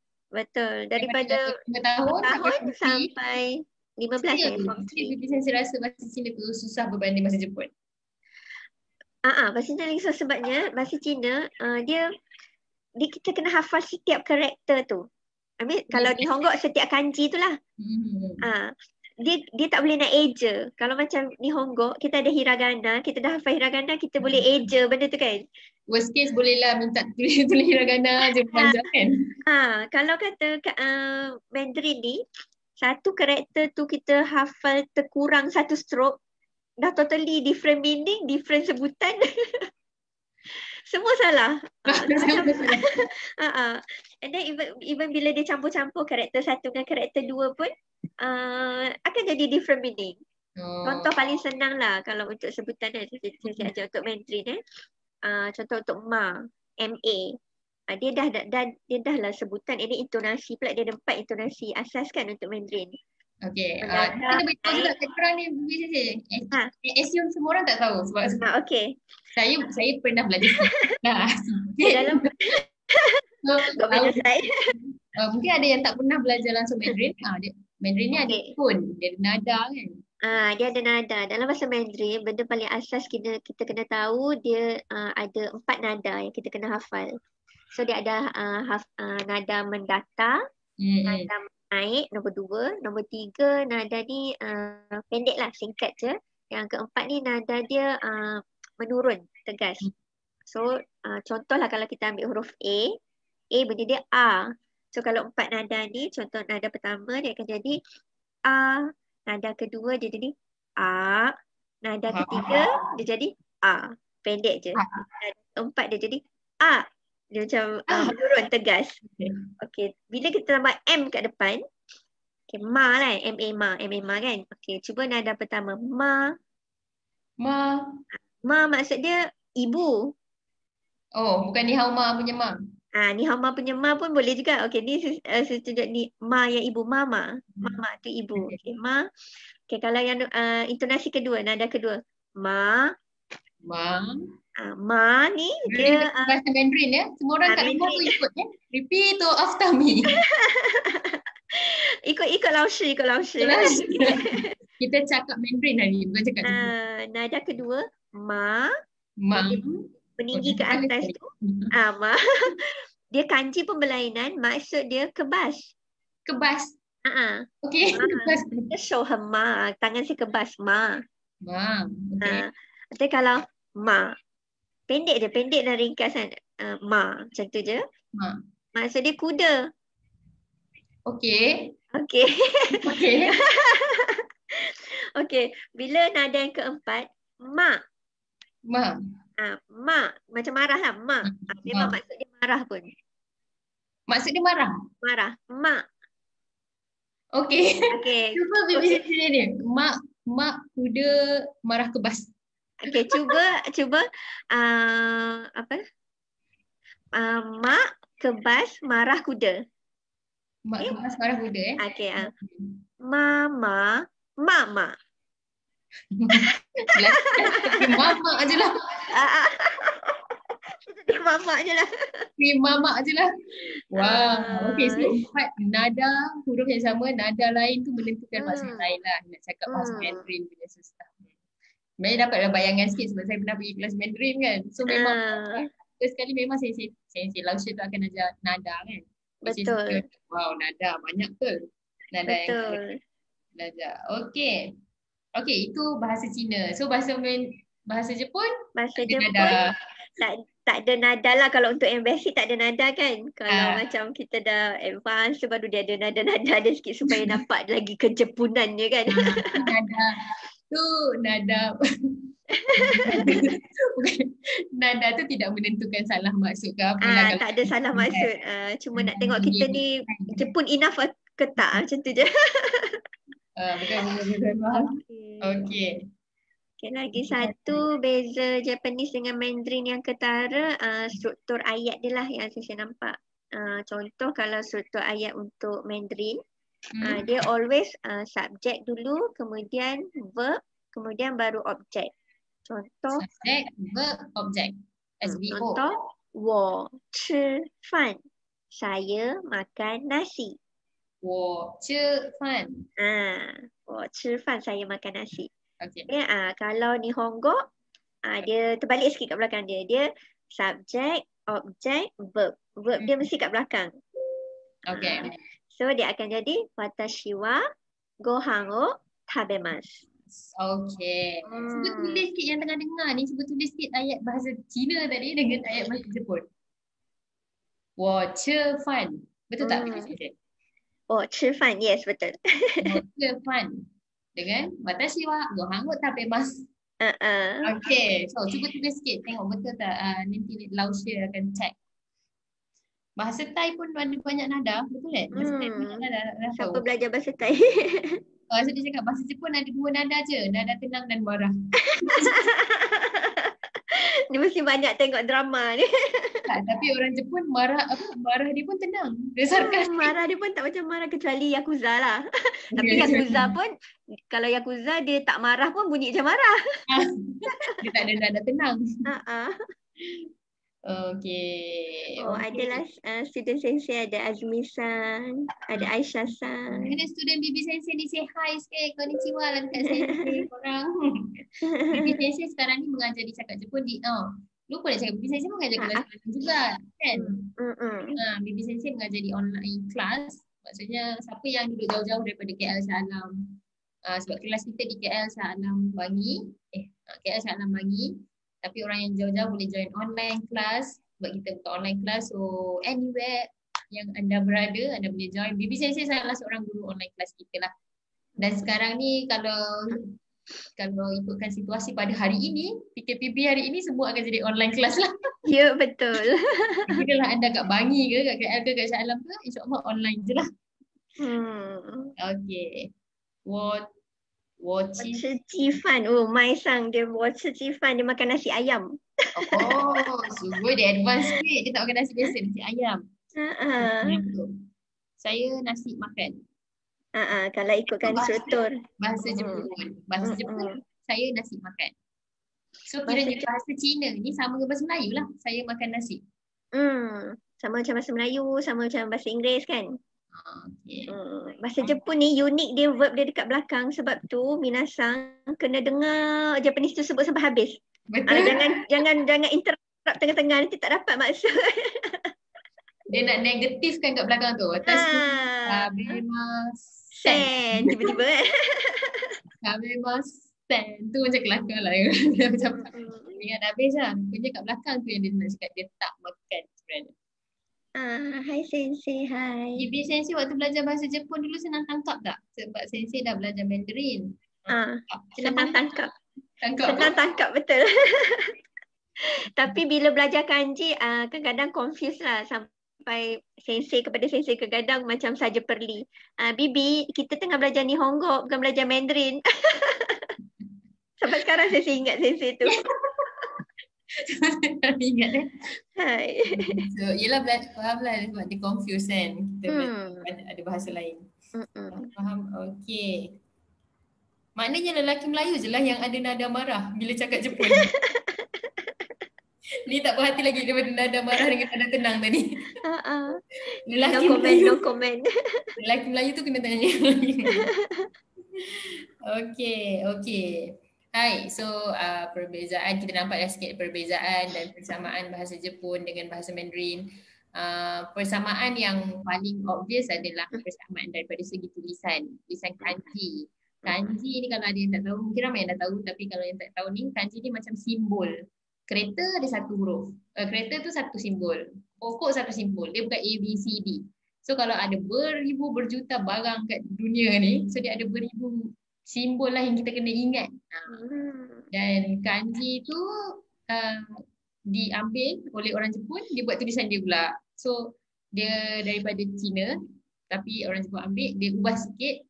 Daripada 5 tahun sampai 15 tahun. Bibi Sensei rasa bahasa Cina tu susah berbanding bahasa Jepun. Bahasa Cina lagi susah sebabnya bahasa Cina dia kita kena hafal setiap karakter tu. Kalau Nihongo setiap kanji tu lah. Dia tak boleh nak eja. Kalau macam Nihongo, kita ada hiragana, kita dah hafal hiragana, kita boleh eja benda tu kan. Worst case bolehlah minta tulis hiragana je belajar kan. Kalau kata Mandarin ni, satu karakter tu kita hafal terkurang satu stroke, dah totally different meaning, different sebutan. Semua salah. And then even bila dia campur-campur karakter satu dengan karakter dua pun akan jadi different meaning. Contoh paling senang lah kalau untuk sebutan saya ajar untuk Mandarin contoh untuk MA. Dia dah lah sebutan, ini intonasi pula, dia ada 4 intonasi asas kan untuk Mandarin. Okay. Kita beritahu juga kat korang ni assume semua orang tak tahu sebab okay. Saya pernah belajar dalam Mungkin ada yang tak pernah belajar langsung Mandarin. Mandarin ni ada Okay. tone, dia ada nada kan. Dia ada nada. Dalam bahasa Mandarin, benda paling asas kita kena tahu dia ada 4 nada yang kita kena hafal. So dia ada nada mendatar, nada naik, nombor 2, nombor 3 nada ni pendek lah, singkat je. Yang keempat ni nada dia menurun, tegas. So contohlah kalau kita ambil huruf A bunyi dia A. So kalau 4 nada ni, contoh nada pertama dia akan jadi A. Nada kedua dia jadi A. Nada ketiga dia jadi A. Pendek je. Nada keempat dia jadi A. Dia macam menurun, tegas. Okay. Bila kita tambah M kat depan, okay, ma lah, M-A-Ma kan. Okay, cuba nada pertama. Ma. Ma maksud dia ibu. Oh, bukan ni hao ma punya ma. Ni hao ma punya ma pun boleh juga. Okay, ni saya tunjuk ni ma yang ibu, mama. Mama tu ibu. Okay, ma. Okay, kalau yang intonasi kedua, nada kedua. Ma. Ma ni dia bahasa Mandarin ya. Semua orang kat rumah tu ikut ya. Repeat to after me. ikut laushi. Kita cakap Mandarin hari ni, bukan cakap nada kedua, ma. Meninggi ke kita atas tu. Ma. Dia kanji pun berlainan, maksud dia kebas. Kebas. Okay. Kita show her ma, tangan si kebas, ma. Okay. Tapi kalau ma, pendek dan ringkas kan. Ma, macam tu je. Maksud dia kuda. Okay. Okay, bila nada yang keempat, ma. Ma, macam marah lah, ma. Memang maksud dia marah pun. Maksud dia marah? Marah, ma. Okay. Cuba sini ni. Mak kuda marah kebas. Okay, cuba mak kebas marah kuda. Mak kebas marah kuda Okay. Mama. Mama je lah. Mama je lah. Mama je lah. Wow. Okay, so 4 nada huruf yang sama, nada lain tu menentukan bahasa lain lah. Nak cakap bahasa Mandarin punya susah. Sebenarnya dapatlah bayangan sikit sebab saya pernah pergi kelas Mandarin kan. So memang sekali memang saya Lausha tu akan ajar nada kan. Betul. Wow, nada banyak ke? Nada yang belajar. Okay. Okay, itu bahasa Cina. So bahasa Jepun? Bahasa Jepun tak ada nada lah. Kalau untuk yang basic tak ada nada kan. Kalau macam kita dah advance baru dia ada nada-nada dia sikit supaya nampak lagi kejepunannya kan. Nada nada tu tidak menentukan salah maksud ke apa lah. Tak ada salah maksud. Cuma nak tengok kita ni Jepun enough ke tak, macam tu je. Betul. Okay. Lagi satu beza Japanese dengan Mandarin yang ketara, struktur ayat dia lah yang saya nampak. Contoh kalau struktur ayat untuk Mandarin, dia always subject dulu, kemudian verb, kemudian baru objek. Contoh subject, verb, object. SVO. Contoh 我吃饭, saya makan nasi. 我吃饭. 我吃饭, saya makan nasi. Okay. Kalau Nihongo, dia terbalik sikit kat belakang dia. Dia subject, object, verb. Verb dia mesti kat belakang. Okay. So dia akan jadi watashi wa gohan o tabemasu. Okay. Cuba tulis sikit yang tengah dengar ni. Cuba tulis sikit ayat bahasa Cina tadi dengan ayat bahasa Jepun. 我吃饭. Betul tak?吃饭, yes, betul. 我吃饭 dengan watashi wa gohan o tabemasu. Okay, so cuba tulis sikit. Tengok betul tak? Nanti Lausha akan check. Bahasa Thai pun ada banyak nada. Betul tak? Bahasa Thai pun ada nada. Siapa belajar bahasa Thai? So dia cakap bahasa Jepun ada 2 nada je. Nada tenang dan marah. Dia mesti banyak tengok drama ni. Tapi orang Jepun marah dia pun tenang. Dia sarkas. Marah dia pun tak macam marah kecuali Yakuza lah. Tapi Yakuza pun, kalau Yakuza dia tak marah pun bunyi macam marah. Dia tak ada nada tenang. Okay. Oh, adalah student sensei, ada Azmi-san, ada Aisyah-san. Ada student Bibi Sensei ni say hi sikit. Konnichiwa lah dekat Sensei korang. Bibi Sensei sekarang ni mengajar di cakap Jepun di lupa nak cakap Bibi Sensei mengajar kelas online juga kan. Bibi Sensei mengajar di online class. Maksudnya siapa yang duduk jauh-jauh daripada KL Shah Alam. Sebab kelas kita di KL Shah Alam Bangi. KL Shah Alam Bangi. Tapi orang yang jauh-jauh boleh join online class. Sebab kita buka online class. So anywhere yang anda berada, anda boleh join. Bibi Sensei salah seorang guru online class kita lah. Dan sekarang ni kalau ikutkan situasi pada hari ini, PKPB hari ini semua akan jadi online class lah. Ya, betul. Kira lah anda kat Bangi ke, kat KL ke, kat Shah Alam ke, insyaAllah online je lah. Okay. Watch Cifan. Oh, Mai Sang dia watch Cifan, dia makan nasi ayam. Oh, sungguh dia advance sikit. Dia tak makan nasi biasa, nasi ayam. Saya nasi makan. Kalau ikutkan instruktur. Bahasa Jepun, saya nasi makan. So kiranya bahasa Cina ni sama dengan bahasa Melayu lah. Saya makan nasi. Sama macam bahasa Melayu, sama macam bahasa Inggeris kan. Okay. Bahasa Jepun ni unik, dia verb dia dekat belakang. Sebab tu minasang kena dengar Japanese tu sebut sampai habis. Betul. Jangan interrupt tengah-tengah, nanti tak dapat maksud. Dia nak negatifkan kat belakang tu. Sen tiba-tiba kan. Sen tu macam kelakar lah. Macam ingat habis lah. Punya kat belakang tu yang dia nak cakap dia tak makan sebenarnya. Hai Sensei, hai. Bibi Sensei waktu belajar bahasa Jepun dulu senang tangkap tak? Sebab Sensei dah belajar Mandarin. Senang tangkap. Senang tangkap, betul. Tapi bila belajar kanji, kadang-kadang confuse lah. Sampai Sensei kepada Sensei kadang macam saja perli. Bibi, kita tengah belajar Nihongo, bukan belajar Mandarin. Sampai sekarang saya ingat Sensei tu. Ingat Hai. So yelah faham lah sebab dia confuse kan. Kita ada bahasa lain. Faham? Okay. Maknanya lelaki Melayu je lah yang ada nada marah bila cakap Jepun. Ni tak berhati lagi daripada nada marah dengan nada tenang tadi. No comment. Lelaki Melayu tu kena tanya. Okay. Hai, so perbezaan, kita nampak dah sikit perbezaan dan persamaan bahasa Jepun dengan bahasa Mandarin. Persamaan yang paling obvious adalah persamaan daripada segi tulisan kanji. Kanji ni kalau ada yang tak tahu, mungkin ramai yang dah tahu, tapi kalau yang tak tahu ni, kanji ni macam simbol. Kereta ada satu huruf. Kereta tu satu simbol. Pokok satu simbol. Dia bukan A, B, C, D. So kalau ada beribu berjuta barang kat dunia ni, so dia ada beribu simbol lah yang kita kena ingat. Dan kanji tu diambil oleh orang Jepun, dia buat tulisan dia pula. So dia daripada Cina, tapi orang Jepun ambil, dia ubah sikit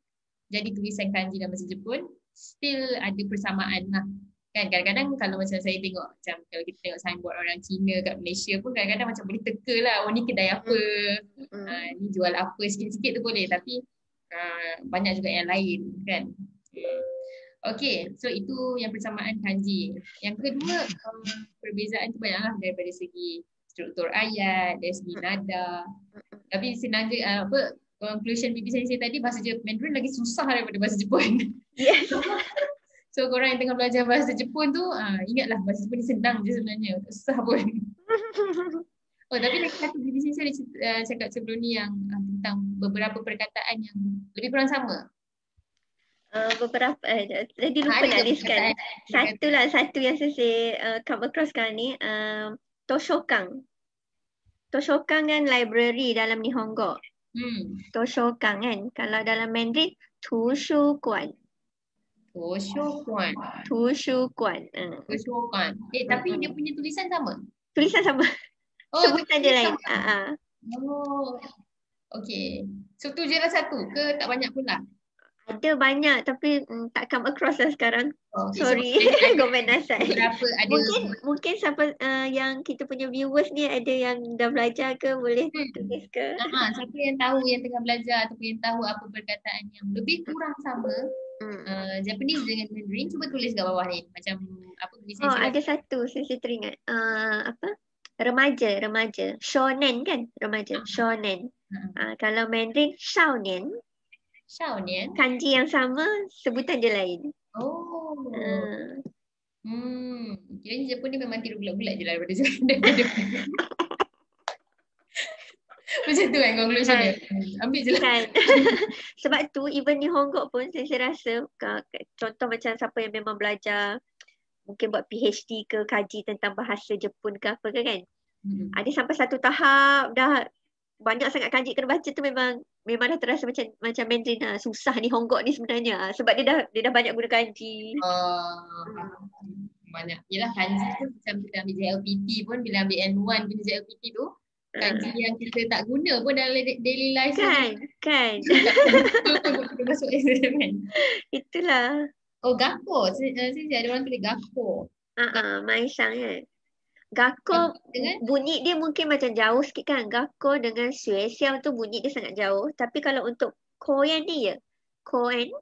jadi tulisan kanji dalam bahasa Jepun. Still ada persamaan lah. Kan kadang-kadang kalau macam saya tengok, macam kalau kita tengok signboard orang Cina kat Malaysia pun kadang-kadang macam boleh teka lah, oh ni kedai apa, ni jual apa, sikit-sikit tu boleh, tapi banyak juga yang lain kan. Okay, so itu yang persamaan kanji. Yang kedua, perbezaan tu banyaklah daripada segi struktur ayat, dari segi nada. Tapi senaja conclusion Bibi Sensei tadi, bahasa Mandarin lagi susah daripada bahasa Jepun. Yes. So korang yang tengah belajar bahasa Jepun tu, ingatlah bahasa Jepun ni senang je sebenarnya, tak susah pun. Oh, tapi lagi satu Bibi Sensei ada cakap sebelum ni yang tentang beberapa perkataan yang lebih kurang sama. Beberapa tadi lupa nak listkan. Satu yang saya come across sekarang ni, Toshokan. Toshokan kan library dalam Nihongo. Toshokan kan. Kalau dalam Mandarin, Tushukuan. Tapi dia punya tulisan sama? Tulisan sama. Sebutan dia lain. Okay. So tu je lah satu ke tak banyak pula? Ada banyak tapi tak come across lah sekarang. Sorry. Komen asal. Mungkin siapa yang kita punya viewers ni ada yang dah belajar ke, boleh tulis ke? Siapa yang tahu, yang tengah belajar ataupun yang tahu apa perkataan yang lebih kurang sama Japanese dengan Mandarin, cuba tulis kat bawah ni. Macam apa tulisan? Ada satu saya teringat. Remaja. Shonen kan? Remaja. Shonen. Kalau Mandarin, Shaonian. Shaonian. Kanji yang sama, sebutan dia lain. Oh. Ah. Kira Jepun ni memang tiru bulat-bulat je lah daripada macam tu kan conclusion dia. Ambil je lah. Kan. Sebab tu even di Hong Kong pun saya rasa contoh macam siapa yang memang belajar mungkin buat PhD ke kaji tentang bahasa Jepun ke apa ke kan. Ada sampai satu tahap dah banyak sangat kanji kena baca tu memang dah terasa macam Mandarin lah. Susah ni Hong Kong ni sebenarnya. Sebab dia dah banyak guna kanji. Banyak. Yelah kanji tu macam kita ambil JLPT pun bila ambil N1 punya JLPT tu kanji yang kita tak guna pun dalam daily life kan. Kita masuk kan. Itulah. Oh Gakko. Saya ada orang tulis Gakko. Maisang kan. Gakko bunyi dia mungkin macam jauh sikit kan. Gakko dengan Sue Xiao tu bunyi dia sangat jauh. Tapi kalau untuk Koen ni ya. Koen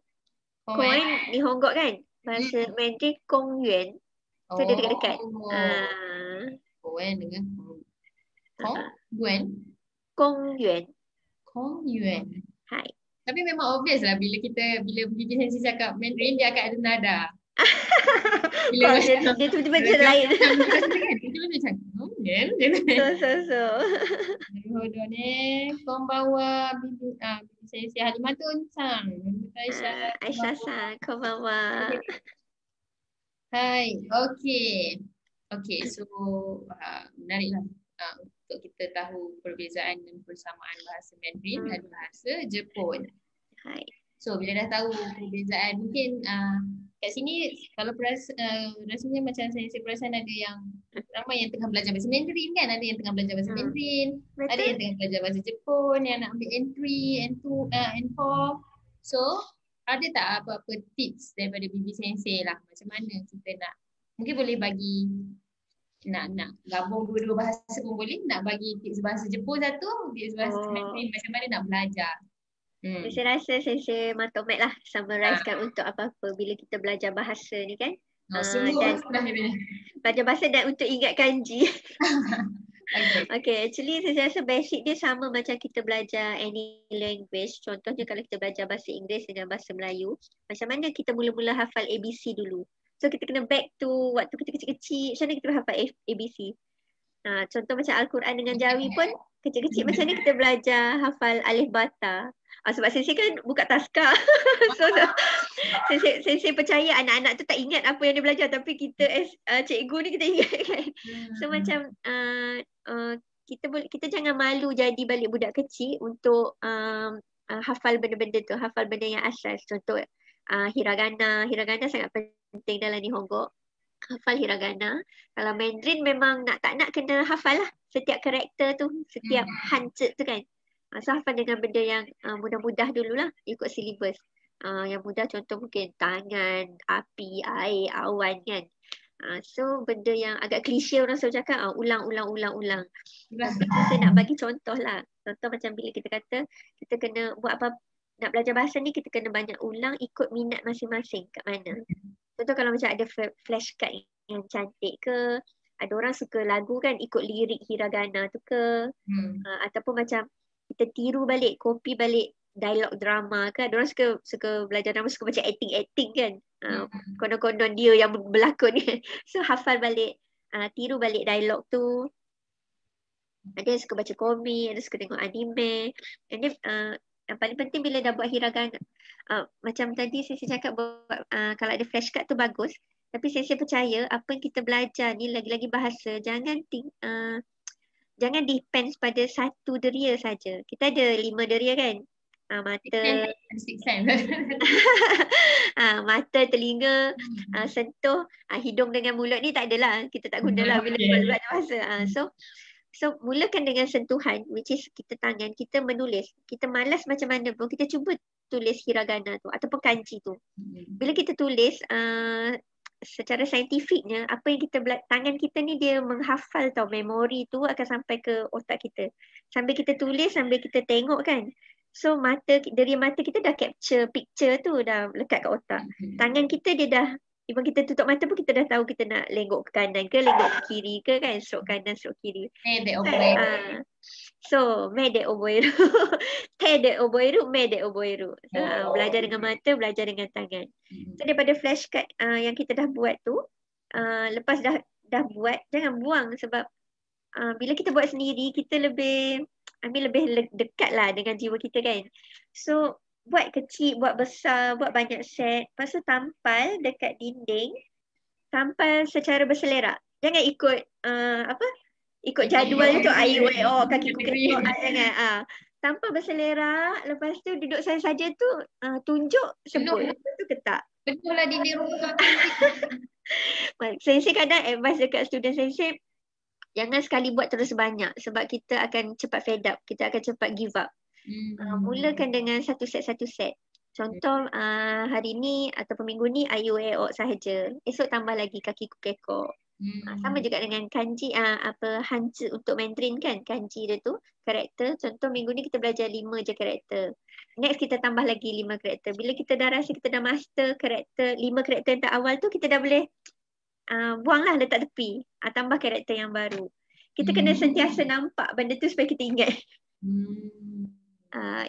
ni Hong Kong kan. Bahasa Mandarin Kong Yuan. So dia dekat-dekat. Koen dengan Kong Yuan. Hai. Tapi memang obvious lah bila Bibi Sensi cakap Mandarin dia akan ada nada. Dia tu macam lain. Dia macam So. Naruhodo ne. Konbanwa Bibi Sensi Halimatun-san. Aisyah-san, konbanwa. Hai, okay, so menarik lah untuk kita tahu perbezaan dan persamaan bahasa Mandarin dan bahasa Jepun. Hai. So bila dah tahu perbezaan, mungkin kat sini kalau rasanya macam saya perasan ada yang ramai yang tengah belajar bahasa Mandarin kan, ada yang tengah belajar bahasa Mandarin, ada yang tengah belajar bahasa Jepun, yang nak ambil N3, N2, N4. So ada tak apa-apa tips daripada Bibi Sensei lah macam mana kita nak, mungkin boleh bagi nak gabung dua-dua bahasa pun boleh, nak bagi tips bahasa Jepun satu, tips bahasa Mandarin macam mana nak belajar. Saya rasa Sensei Matomet lah summarizekan untuk apa-apa bila kita belajar bahasa ni kan. Dan belajar bahasa dan untuk ingat kanji. Okay, actually saya rasa basic dia sama macam kita belajar any language. Contohnya kalau kita belajar bahasa Inggeris dengan bahasa Melayu, macam mana kita mula-mula hafal ABC dulu. So kita kena back to waktu kita kecil-kecil, macam mana kita hafal ABC. Contoh macam Al-Quran dengan Jawi pun kecil-kecil macam ni kita belajar hafal alif bata. Sebab Sensei kan buka taskar. So Sensei percaya anak-anak tu tak ingat apa yang dia belajar, tapi kita as cikgu ni kita ingat kan. So macam kita jangan malu jadi balik budak kecil untuk hafal benda-benda tu, hafal benda yang asas. Contoh hiragana sangat penting dalam Nihongo. Hafal hiragana. Kalau Mandarin memang tak nak kena hafal lah setiap karakter tu, setiap hanche tu kan. So hafal dengan benda yang mudah-mudah dululah, ikut silibus. Yang mudah contoh mungkin tangan, api, air, awan kan. So benda yang agak klise orang selalu cakap ulang. Saya nak bagi contoh lah. Contoh macam bila kita kata kita kena buat apa, nak belajar bahasa ni kita kena banyak ulang ikut minat masing-masing kat mana. Contoh kalau macam ada flashcard yang cantik ke, ada orang suka lagu kan ikut lirik hiragana tu ke, ataupun macam kita tiru balik, copy balik dialog drama kan. Ada orang suka belajar drama, suka macam acting kan. Konon-konon dia yang berlakon kan. So hafal balik, tiru balik dialog tu. Ada yang suka baca komik, ada suka tengok anime. And then yang paling penting bila dah buat hiragana, macam tadi saya cakap buat, kalau ada flashcard tu bagus. Tapi saya percaya apa yang kita belajar ni, lagi-lagi bahasa, jangan depends pada satu deria saja. Kita ada 5 deria kan. Mata, mata, telinga, sentuh, hidung dengan mulut ni tak adalah. Kita tak gunalah bila belajar bahasa. So mulakan dengan sentuhan, which is kita tangan, kita menulis. Kita malas macam mana pun, kita cuba tulis hiragana tu ataupun kanji tu. Bila kita tulis, secara saintifiknya apa yang kita tangan kita ni dia menghafal tau, memori tu akan sampai ke otak kita. Sambil kita tulis, sambil kita tengok kan. So deria mata kita dah capture picture tu, dah lekat kat otak. Tangan kita dia dah Even kita tutup mata pun kita dah tahu kita nak lenggok ke kanan ke lenggok ke kiri ke kan, stroke kanan stroke kiri. So, mede oboiru. Tede oboiru, mede oboiru. Belajar dengan mata, belajar dengan tangan. So daripada flashcard yang kita dah buat tu, lepas dah buat, jangan buang sebab bila kita buat sendiri, kita lebih dekat lah dengan jiwa kita kan. So buat kecil, buat besar, buat banyak set. Lepas tu tampal dekat dinding. Tampal secara berselerak. Jangan ikut ikut jadual tu kaki kekok jangan. Tampal berselerak. Lepas tu duduk saja tu tunjuk sebut. Lepas tu ketak. Betul lah dinding rumah. Sensei kadang advice dekat student sensei, jangan sekali buat terus banyak sebab kita akan cepat fed up. Kita akan cepat give up. Mulakan dengan satu set. Contoh hari ni ataupun minggu ni ayu eok sahaja. Esok tambah lagi kaki kekok. Sama juga dengan kanji hanzi untuk Mandarin kan, kanji dia tu karakter. Contoh minggu ni kita belajar 5 je karakter. Next kita tambah lagi 5 karakter. Bila kita dah rasa kita dah master karakter 5 karakter yang tak awal tu, kita dah boleh buanglah, letak tepi. Tambah karakter yang baru. Kita kena sentiasa nampak benda tu supaya kita ingat.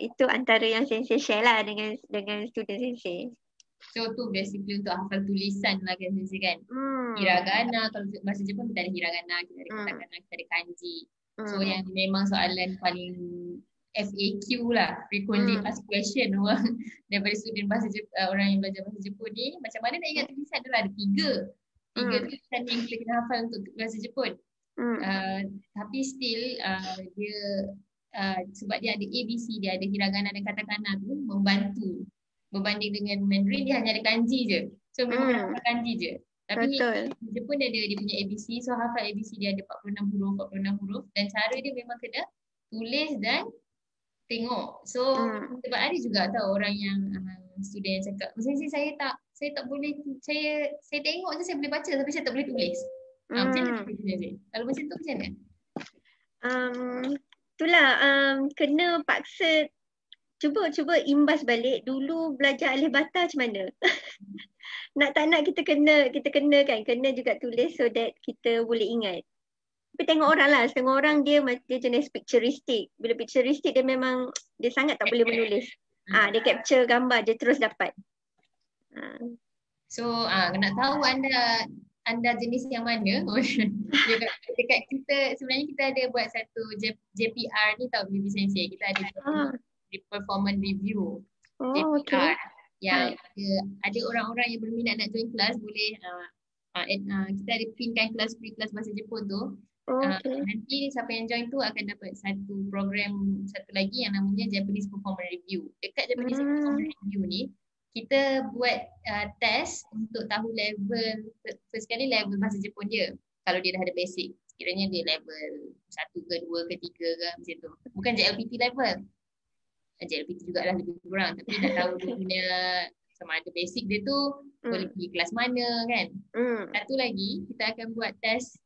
Itu antara yang sensei share lah dengan student sensei. So tu basically untuk hafal tulisan lah kan sensei kan. Hiragana, kalau bahasa Jepun kita ada hiragana, kita ada katakana, kita ada kanji. So yang memang soalan paling FAQ lah, frequently asked question orang daripada student bahasa orang yang belajar bahasa Jepun ni, macam mana nak ingat tulisan tu lah. Ada 3 tulisan yang kita kena hafal untuk bahasa Jepun. Tapi still dia sebab dia ada ABC, dia ada hiragana dan katakana tu membantu. Berbanding dengan Mandarin dia hanya ada kanji je. So memang hafal kanji je. Tapi di Jepun dia ada dia punya ABC. So hafal ABC dia ada 46 huruf dan cara dia memang kena tulis dan tengok. So sebab ada juga tahu orang yang student yang cakap, saya tak boleh, saya tengok je saya boleh baca tapi saya tak boleh tulis. Macam mana tu? Kalau macam tu macam mana? Itulah kena paksa cuba imbas balik dulu belajar alif bata macam mana. Nak tak nak kita kena juga tulis so that kita boleh ingat. Tapi tengok orang lah, setengah orang dia jenis picturistic. Bila picturistic dia memang dia sangat tak boleh menulis. Dia capture gambar je terus dapat. So nak tahu anda jenis yang mana? Dekat kita sebenarnya kita ada buat satu JPR ni tahu BB Sensei. Kita ada performance review. JPR. Yang ada orang-orang yang berminat nak join kelas boleh kita ada pinkan kelas free kelas bahasa Jepun tu. Nanti siapa yang join tu akan dapat satu program satu lagi yang namanya Japanese Performance Review. Dekat Japanese Performance Review ni kita buat test untuk tahu level, first kali level bahasa Jepun dia. Kalau dia dah ada basic, sekiranya dia level 1 ke 2 ke 3 ke macam tu. Bukan JLPT level. JLPT jugalah lebih kurang, tapi nak tahu dia punya sama ada basic dia tu boleh pergi kelas mana kan. Satu lagi kita akan buat test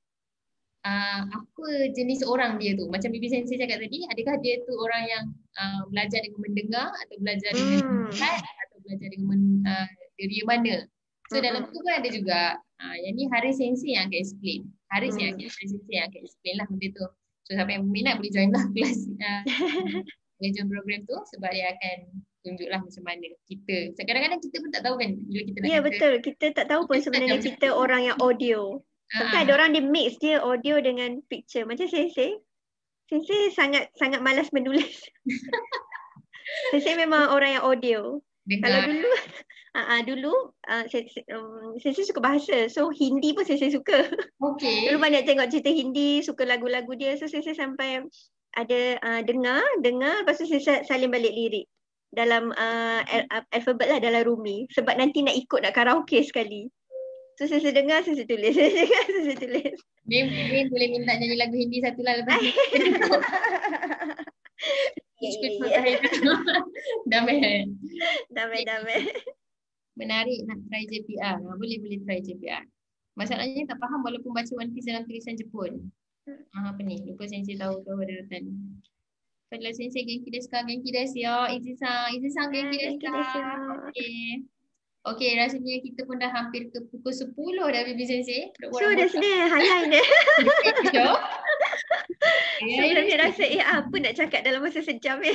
apa jenis orang dia tu. Macam Bibi Sensei cakap tadi, adakah dia tu orang yang belajar dengan mendengar atau belajar dengan melihat atau belajar dengan area mana. So dalam tu pun ada juga yang ni Haris Sensei yang akan explain. Haris Sensei yang akan explain lah benda tu. So siapa yang berminat boleh join lah kelas boleh join program tu sebab dia akan tunjuklah macam mana kita. Kadang-kadang kita pun tak tahu kan bila kita nak betul. Kita tak tahu pun sebenarnya kita orang yang audio. Sampai ada orang dia mix dia audio dengan picture. Macam Sensei sangat malas menulis. Sensei memang orang yang audio. Kalau dulu Sensei suka bahasa. So Hindi pun Sensei suka. Dulu banyak tengok cerita Hindi, suka lagu-lagu dia. So Sensei sampai ada dengar lepas tu Sensei salin balik lirik dalam alfabet lah, dalam Rumi. Sebab nanti nak ikut nak karaoke sekali. So saya dengar, saya tulis. Saya tulis. Min boleh minta nyanyi lagu Hindi satu lah lepas ni. Damai. Menarik nak try JPR. Boleh try JPR. Masalahnya tak faham walaupun baca One Piece dalam tulisan Jepun. Apa ni? Lupa Sensei tahu ada rutan. Kalau Sensei genki desu ka? Genki desu yo. Izzy-san genki desu ka? Okey, rasanya kita pun dah hampir ke pukul 10 dah Bibi Sensei. So dah sedih, hayal dah. Sebelum ni rasa apa nak cakap dalam masa sejam ni.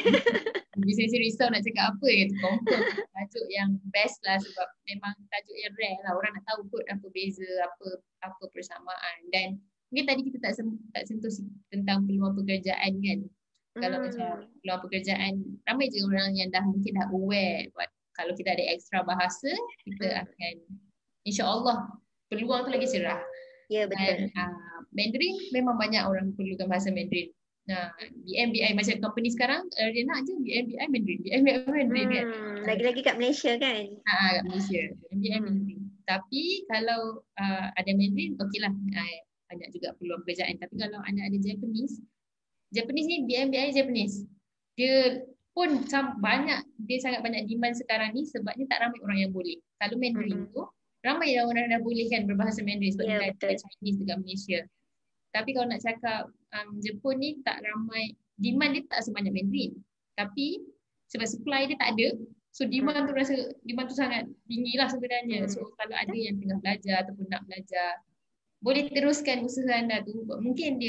Bibi Sensei risau nak cakap apa ya, confirm tajuk yang best lah sebab memang tajuk yang rare lah. Orang nak tahu kot apa beza, apa persamaan. Dan mungkin tadi kita tak sentuh tentang peluang pekerjaan kan. Kalau macam peluang pekerjaan, ramai je orang yang mungkin dah aware kalau kita ada ekstra bahasa, kita akan insya-Allah peluang tu lagi cerah. Ya, betul. Dan Mandarin memang banyak orang perlukan bahasa Mandarin. BMBI macam company sekarang dia nak je BMBI Mandarin, BMBI Mandarin kan. Lagi-lagi kat Malaysia kan. Kat Malaysia BMBI Mandarin. Tapi kalau ada Mandarin okeylah, banyak juga peluang pekerjaan. Tapi kalau anda ada Japanese ni BMBI Japanese, dia pun dia sangat banyak demand sekarang ni sebabnya tak ramai orang yang boleh. Kalau Mandarin tu ramai orang dah boleh kan berbahasa Mandarin sebab dia ada Chinese dekat Malaysia. Tapi kalau nak cakap Jepun ni tak ramai, demand dia tak sebanyak Mandarin. Tapi sebab supply dia tak ada, so demand tu sangat tinggi lah sebenarnya. So kalau ada yang tengah belajar ataupun nak belajar, boleh teruskan usaha anda tu. Mungkin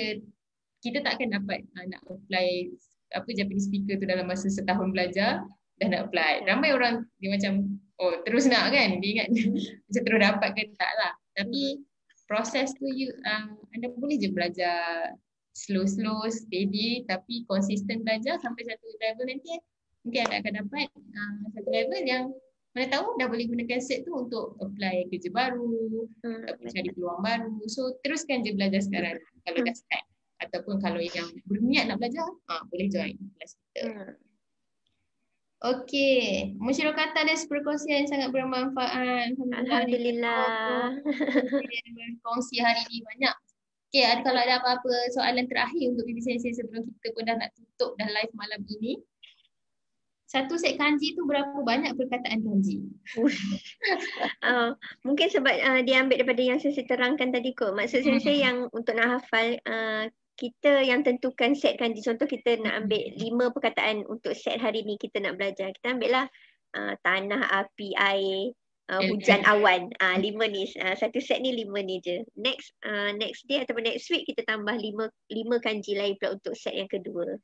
kita tak akan dapat nak apply Japanese speaker tu dalam masa setahun belajar dah nak apply. Ramai orang dia macam terus nak kan, dia ingat macam terus dapat ke tak lah. Tapi proses tu anda boleh je belajar slow steady, tapi konsisten belajar sampai satu level nanti mungkin anda akan dapat satu level yang mana tahu dah boleh gunakan set tu untuk apply kerja baru ataupun cari peluang baru. So teruskan je belajar sekarang kalau dah start. Ataupun kalau yang berniat nak belajar, boleh join kelas kita. Okey, musyarakatan dan perkongsian sangat bermanfaat. Alhamdulillah. Berkongsi hari ini banyak. Okey, kalau ada apa-apa soalan terakhir untuk Bibi Sensei sebelum kita pun dah nak tutup dah live malam ini. Satu set kanji tu berapa banyak perkataan kanji? Mungkin sebab dia ambil daripada yang saya terangkan tadi kot. Maksud saya yang untuk nak hafal, kita yang tentukan set kanji. Contoh kita nak ambil 5 perkataan untuk set hari ni kita nak belajar. Kita ambil lah tanah, api, air, hujan, awan. 5 ni. Satu set ni 5 ni je. Next day ataupun next week kita tambah 5 kanji lain pula untuk set yang kedua.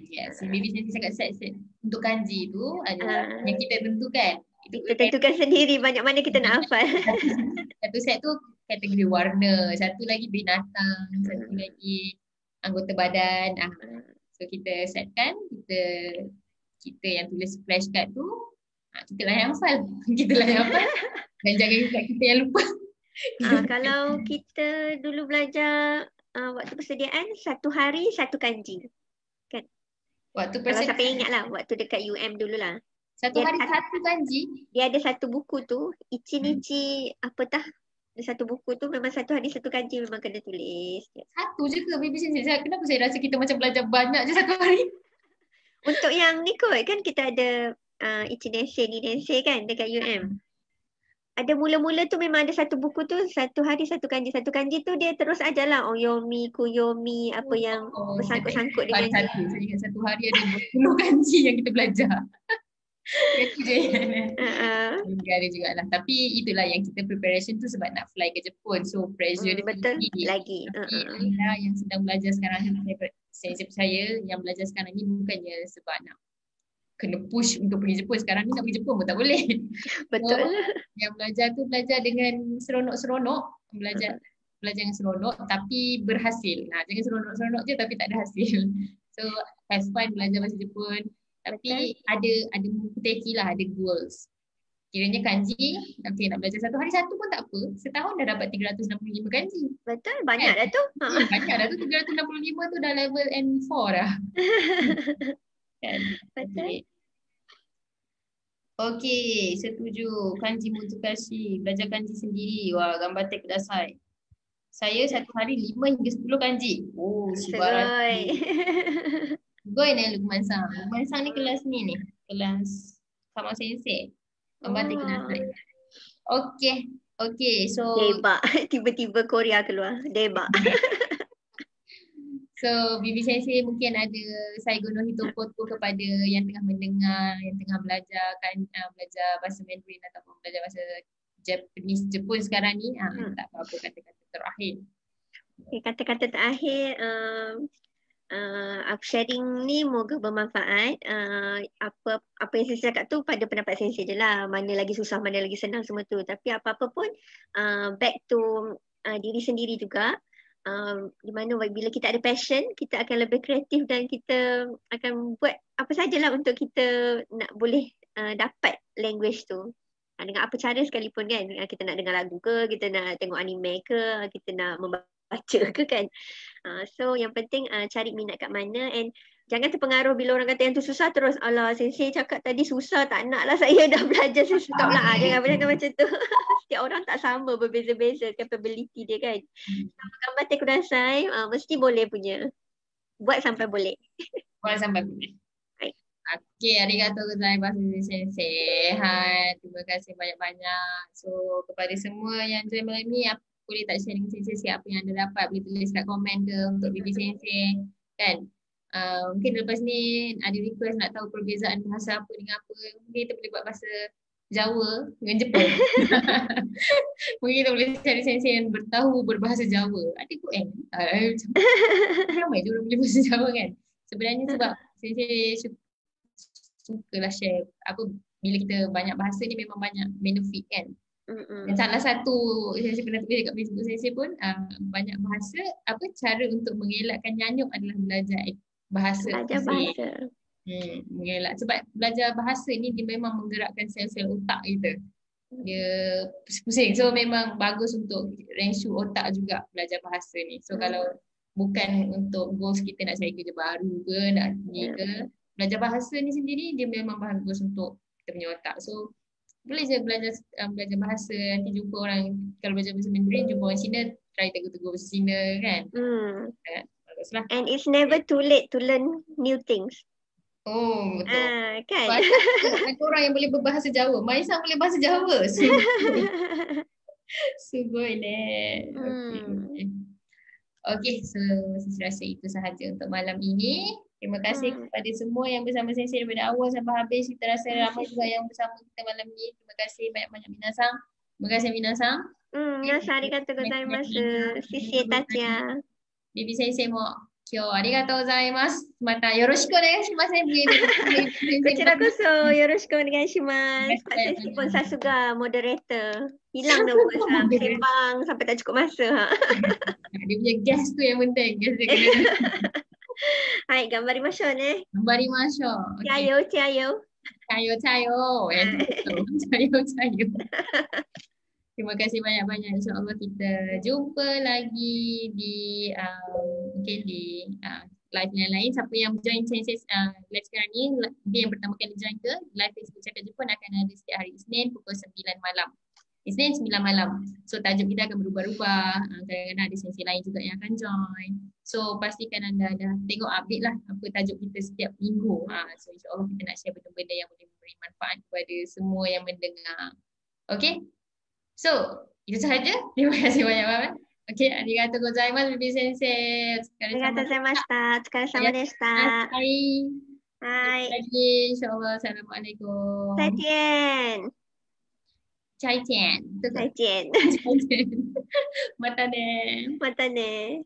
Yes, Bibi nanti cakap set untuk kanji tu adalah yang kita tentukan. Kita tentukan sendiri banyak mana kita nak hafal. Satu set tu kategori warna, satu lagi binatang, satu lagi anggota badan. So kita setkan, kita yang tulis flashcard tu, kita lah yang hafal. Kita lah yang hafal. Dan jangan kita yang lupa. Kalau kita dulu belajar waktu persediaan, 1 hari 1 kanji. Kan? Waktu kalau siapa ingat lah, waktu dekat UM dululah. Satu hari 1 kanji. Dia ada satu buku tu, Ichi apa ada satu buku tu memang 1 hari 1 kanji memang kena tulis. Satu je ke Bibi Sensei? Kenapa saya rasa kita macam belajar banyak je 1 hari? Untuk yang ni kot kan kita ada Ichi Nensei, Ni Nensei kan dekat UM. Ada mula-mula tu memang ada satu buku tu 1 hari 1 kanji. 1 kanji tu dia terus ajarlah Oyomi, Kuyomi, apa yang bersangkut-sangkut dengan dia. Saya ingat 1 hari ada 20 kanji yang kita belajar. Itu je. Ada jugalah. Tapi itulah yang kita preparation tu sebab nak fly ke Jepun. So pressure dia tinggi lagi. Tapi anda yang sedang belajar sekarang, saya percaya yang belajar sekarang ni bukannya sebab nak kena push untuk pergi Jepun. Sekarang ni nak pergi Jepun pun tak boleh. Betul. So, yang belajar tu belajar dengan seronok-seronok. Belajar dengan seronok tapi berhasil. Jangan seronok-seronok je tapi tak ada hasil. So have fun belajar bahasa Jepun. Tapi ada muteki lah, ada goals. Kiranya kanji, nak belajar 1 hari 1 pun tak apa. Setahun dah dapat 365 kanji. Betul, banyak dah tu. Banyak dah tu, 365 tu dah level N4 dah. Kan? Betul. Okey, setuju. Kanji Mutsukashi, belajar kanji sendiri. Wah, gambar tek kudasai. Saya 1 hari 5 hingga 10 kanji. Oh, subhanallah. Goi ni Lukman Sang. Lukman Sang ni kelas ni. Kelas sama Sensei. Gambar tek kudasai. Okey, so Debak. Tiba-tiba Korea keluar. Debak. So Bibi Sensei mungkin ada saya guna hitung foto kepada yang tengah mendengar, yang tengah belajar kan, belajar bahasa Mandarin ataupun belajar bahasa Japanese Jepun sekarang ni, tak apa-apa kata-kata terakhir. Okay, kata-kata terakhir, aku sharing ni moga bermanfaat. Apa yang saya cakap tu pada pendapat Sensei je lah. Mana lagi susah, mana lagi senang, semua tu. Tapi apa-apa pun back to diri sendiri juga. Di mana bila kita ada passion, kita akan lebih kreatif dan kita akan buat apa sajalah untuk kita nak boleh dapat language tu. Dengan apa cara sekalipun kan. Kita nak dengar lagu ke, kita nak tengok anime ke, kita nak membaca ke kan. So yang penting cari minat kat mana, and jangan terpengaruh bila orang kata yang tu susah terus, alah Sensei cakap tadi susah, tak nak lah saya dah belajar, saya stop lah. Jangan macam tu. Setiap orang tak sama, berbeza-beza capability dia kan. Gambar kudasai mesti boleh punya. Buat sampai boleh. Buat sampai boleh. Okey, arigatou gozaimasu Sensei. Hai, terima kasih banyak-banyak. So kepada semua yang join malam ni, boleh tak share dengan Sensei siapa yang anda dapat, boleh tulis kat komen ke untuk Bibi Sensei kan. Mungkin lepas ni ada request nak tahu perbezaan bahasa apa dengan apa, mungkin kita boleh buat bahasa Jawa dengan Jepun. Mungkin kita boleh cari Sensei yang bertahu berbahasa Jawa. Ada kot kan? Ramai je orang boleh bahasa Jawa kan. Sebenarnya sebab Sensei sukalah share bila kita banyak bahasa ni memang banyak benefit kan. Dan salah satu yang saya pernah tulis dekat Facebook Sensei pun, banyak bahasa, cara untuk mengelakkan nyanyuk adalah belajar bahasa. Mengelak. Sebab belajar bahasa ni dia memang menggerakkan sel-sel otak kita. Dia pusing. So memang bagus untuk ratio otak juga belajar bahasa ni. So kalau bukan untuk goals kita nak cari kerja baru ke, nak ni ke, belajar bahasa ni sendiri dia memang bagus untuk kita punya otak. So boleh je belajar bahasa, nanti jumpa orang, kalau belajar bahasa Mandarin jumpa orang Cina, try tegur-tegur bahasa Cina kan. Baguslah. And it's never too late to learn new things. Oh betul. Kan? Banyak orang yang boleh berbahasa Jawa. Maisa boleh bahasa Jawa. Sugoi deh. Okay, so saya rasa itu sahaja untuk malam ini. Terima kasih kepada semua yang bersama Sensei daripada awal sampai habis. Kita rasa ramai juga yang bersama kita malam ni. Terima kasih banyak-banyak minasang. Terima kasih minasang. Minasang arigatou gozaimasu. Sisi Tatya. Bibi Sensei mo kyou arigatou gozaimasu. Mata yoroshiku onegaishimasu. Kochira koso yoroshiku onegaishimasu. Pak Sensei pun sasuga moderator. Hilang dah buat sembang sampai tak cukup masa. Dia punya gas tu yang penting. Gas dia kena. Hai, gambarimashou ne. Gambarimashou. Chayo, chayo. Chayo, chayo. Chayo, chayo. Terima kasih banyak-banyak. InsyaAllah kita jumpa lagi di mungkin di live yang lain. Siapa yang join Sensei live sekarang ni, dia yang pertama kali join ke live Facebook Cakap Jepun akan ada setiap hari Isnin pukul 9 malam. Isnin 9 malam. So tajuk kita akan berubah-ubah. Kadang-kadang ada Sensei lain juga yang akan join. So pastikan anda dah tengok update lah apa tajuk kita setiap minggu. So insyaAllah kita nak share benda-benda yang boleh memberi manfaat kepada semua yang mendengar. Okay? So itu sahaja. Terima kasih banyak-banyak. Okay, arigatou gozaimasu Bibi Sensei. Arigatou gozaimashita. Otsukaresama deshita. Hai. Hai. Lagi insyaAllah. Assalamualaikum. 再见。再见。再见。またね。またね。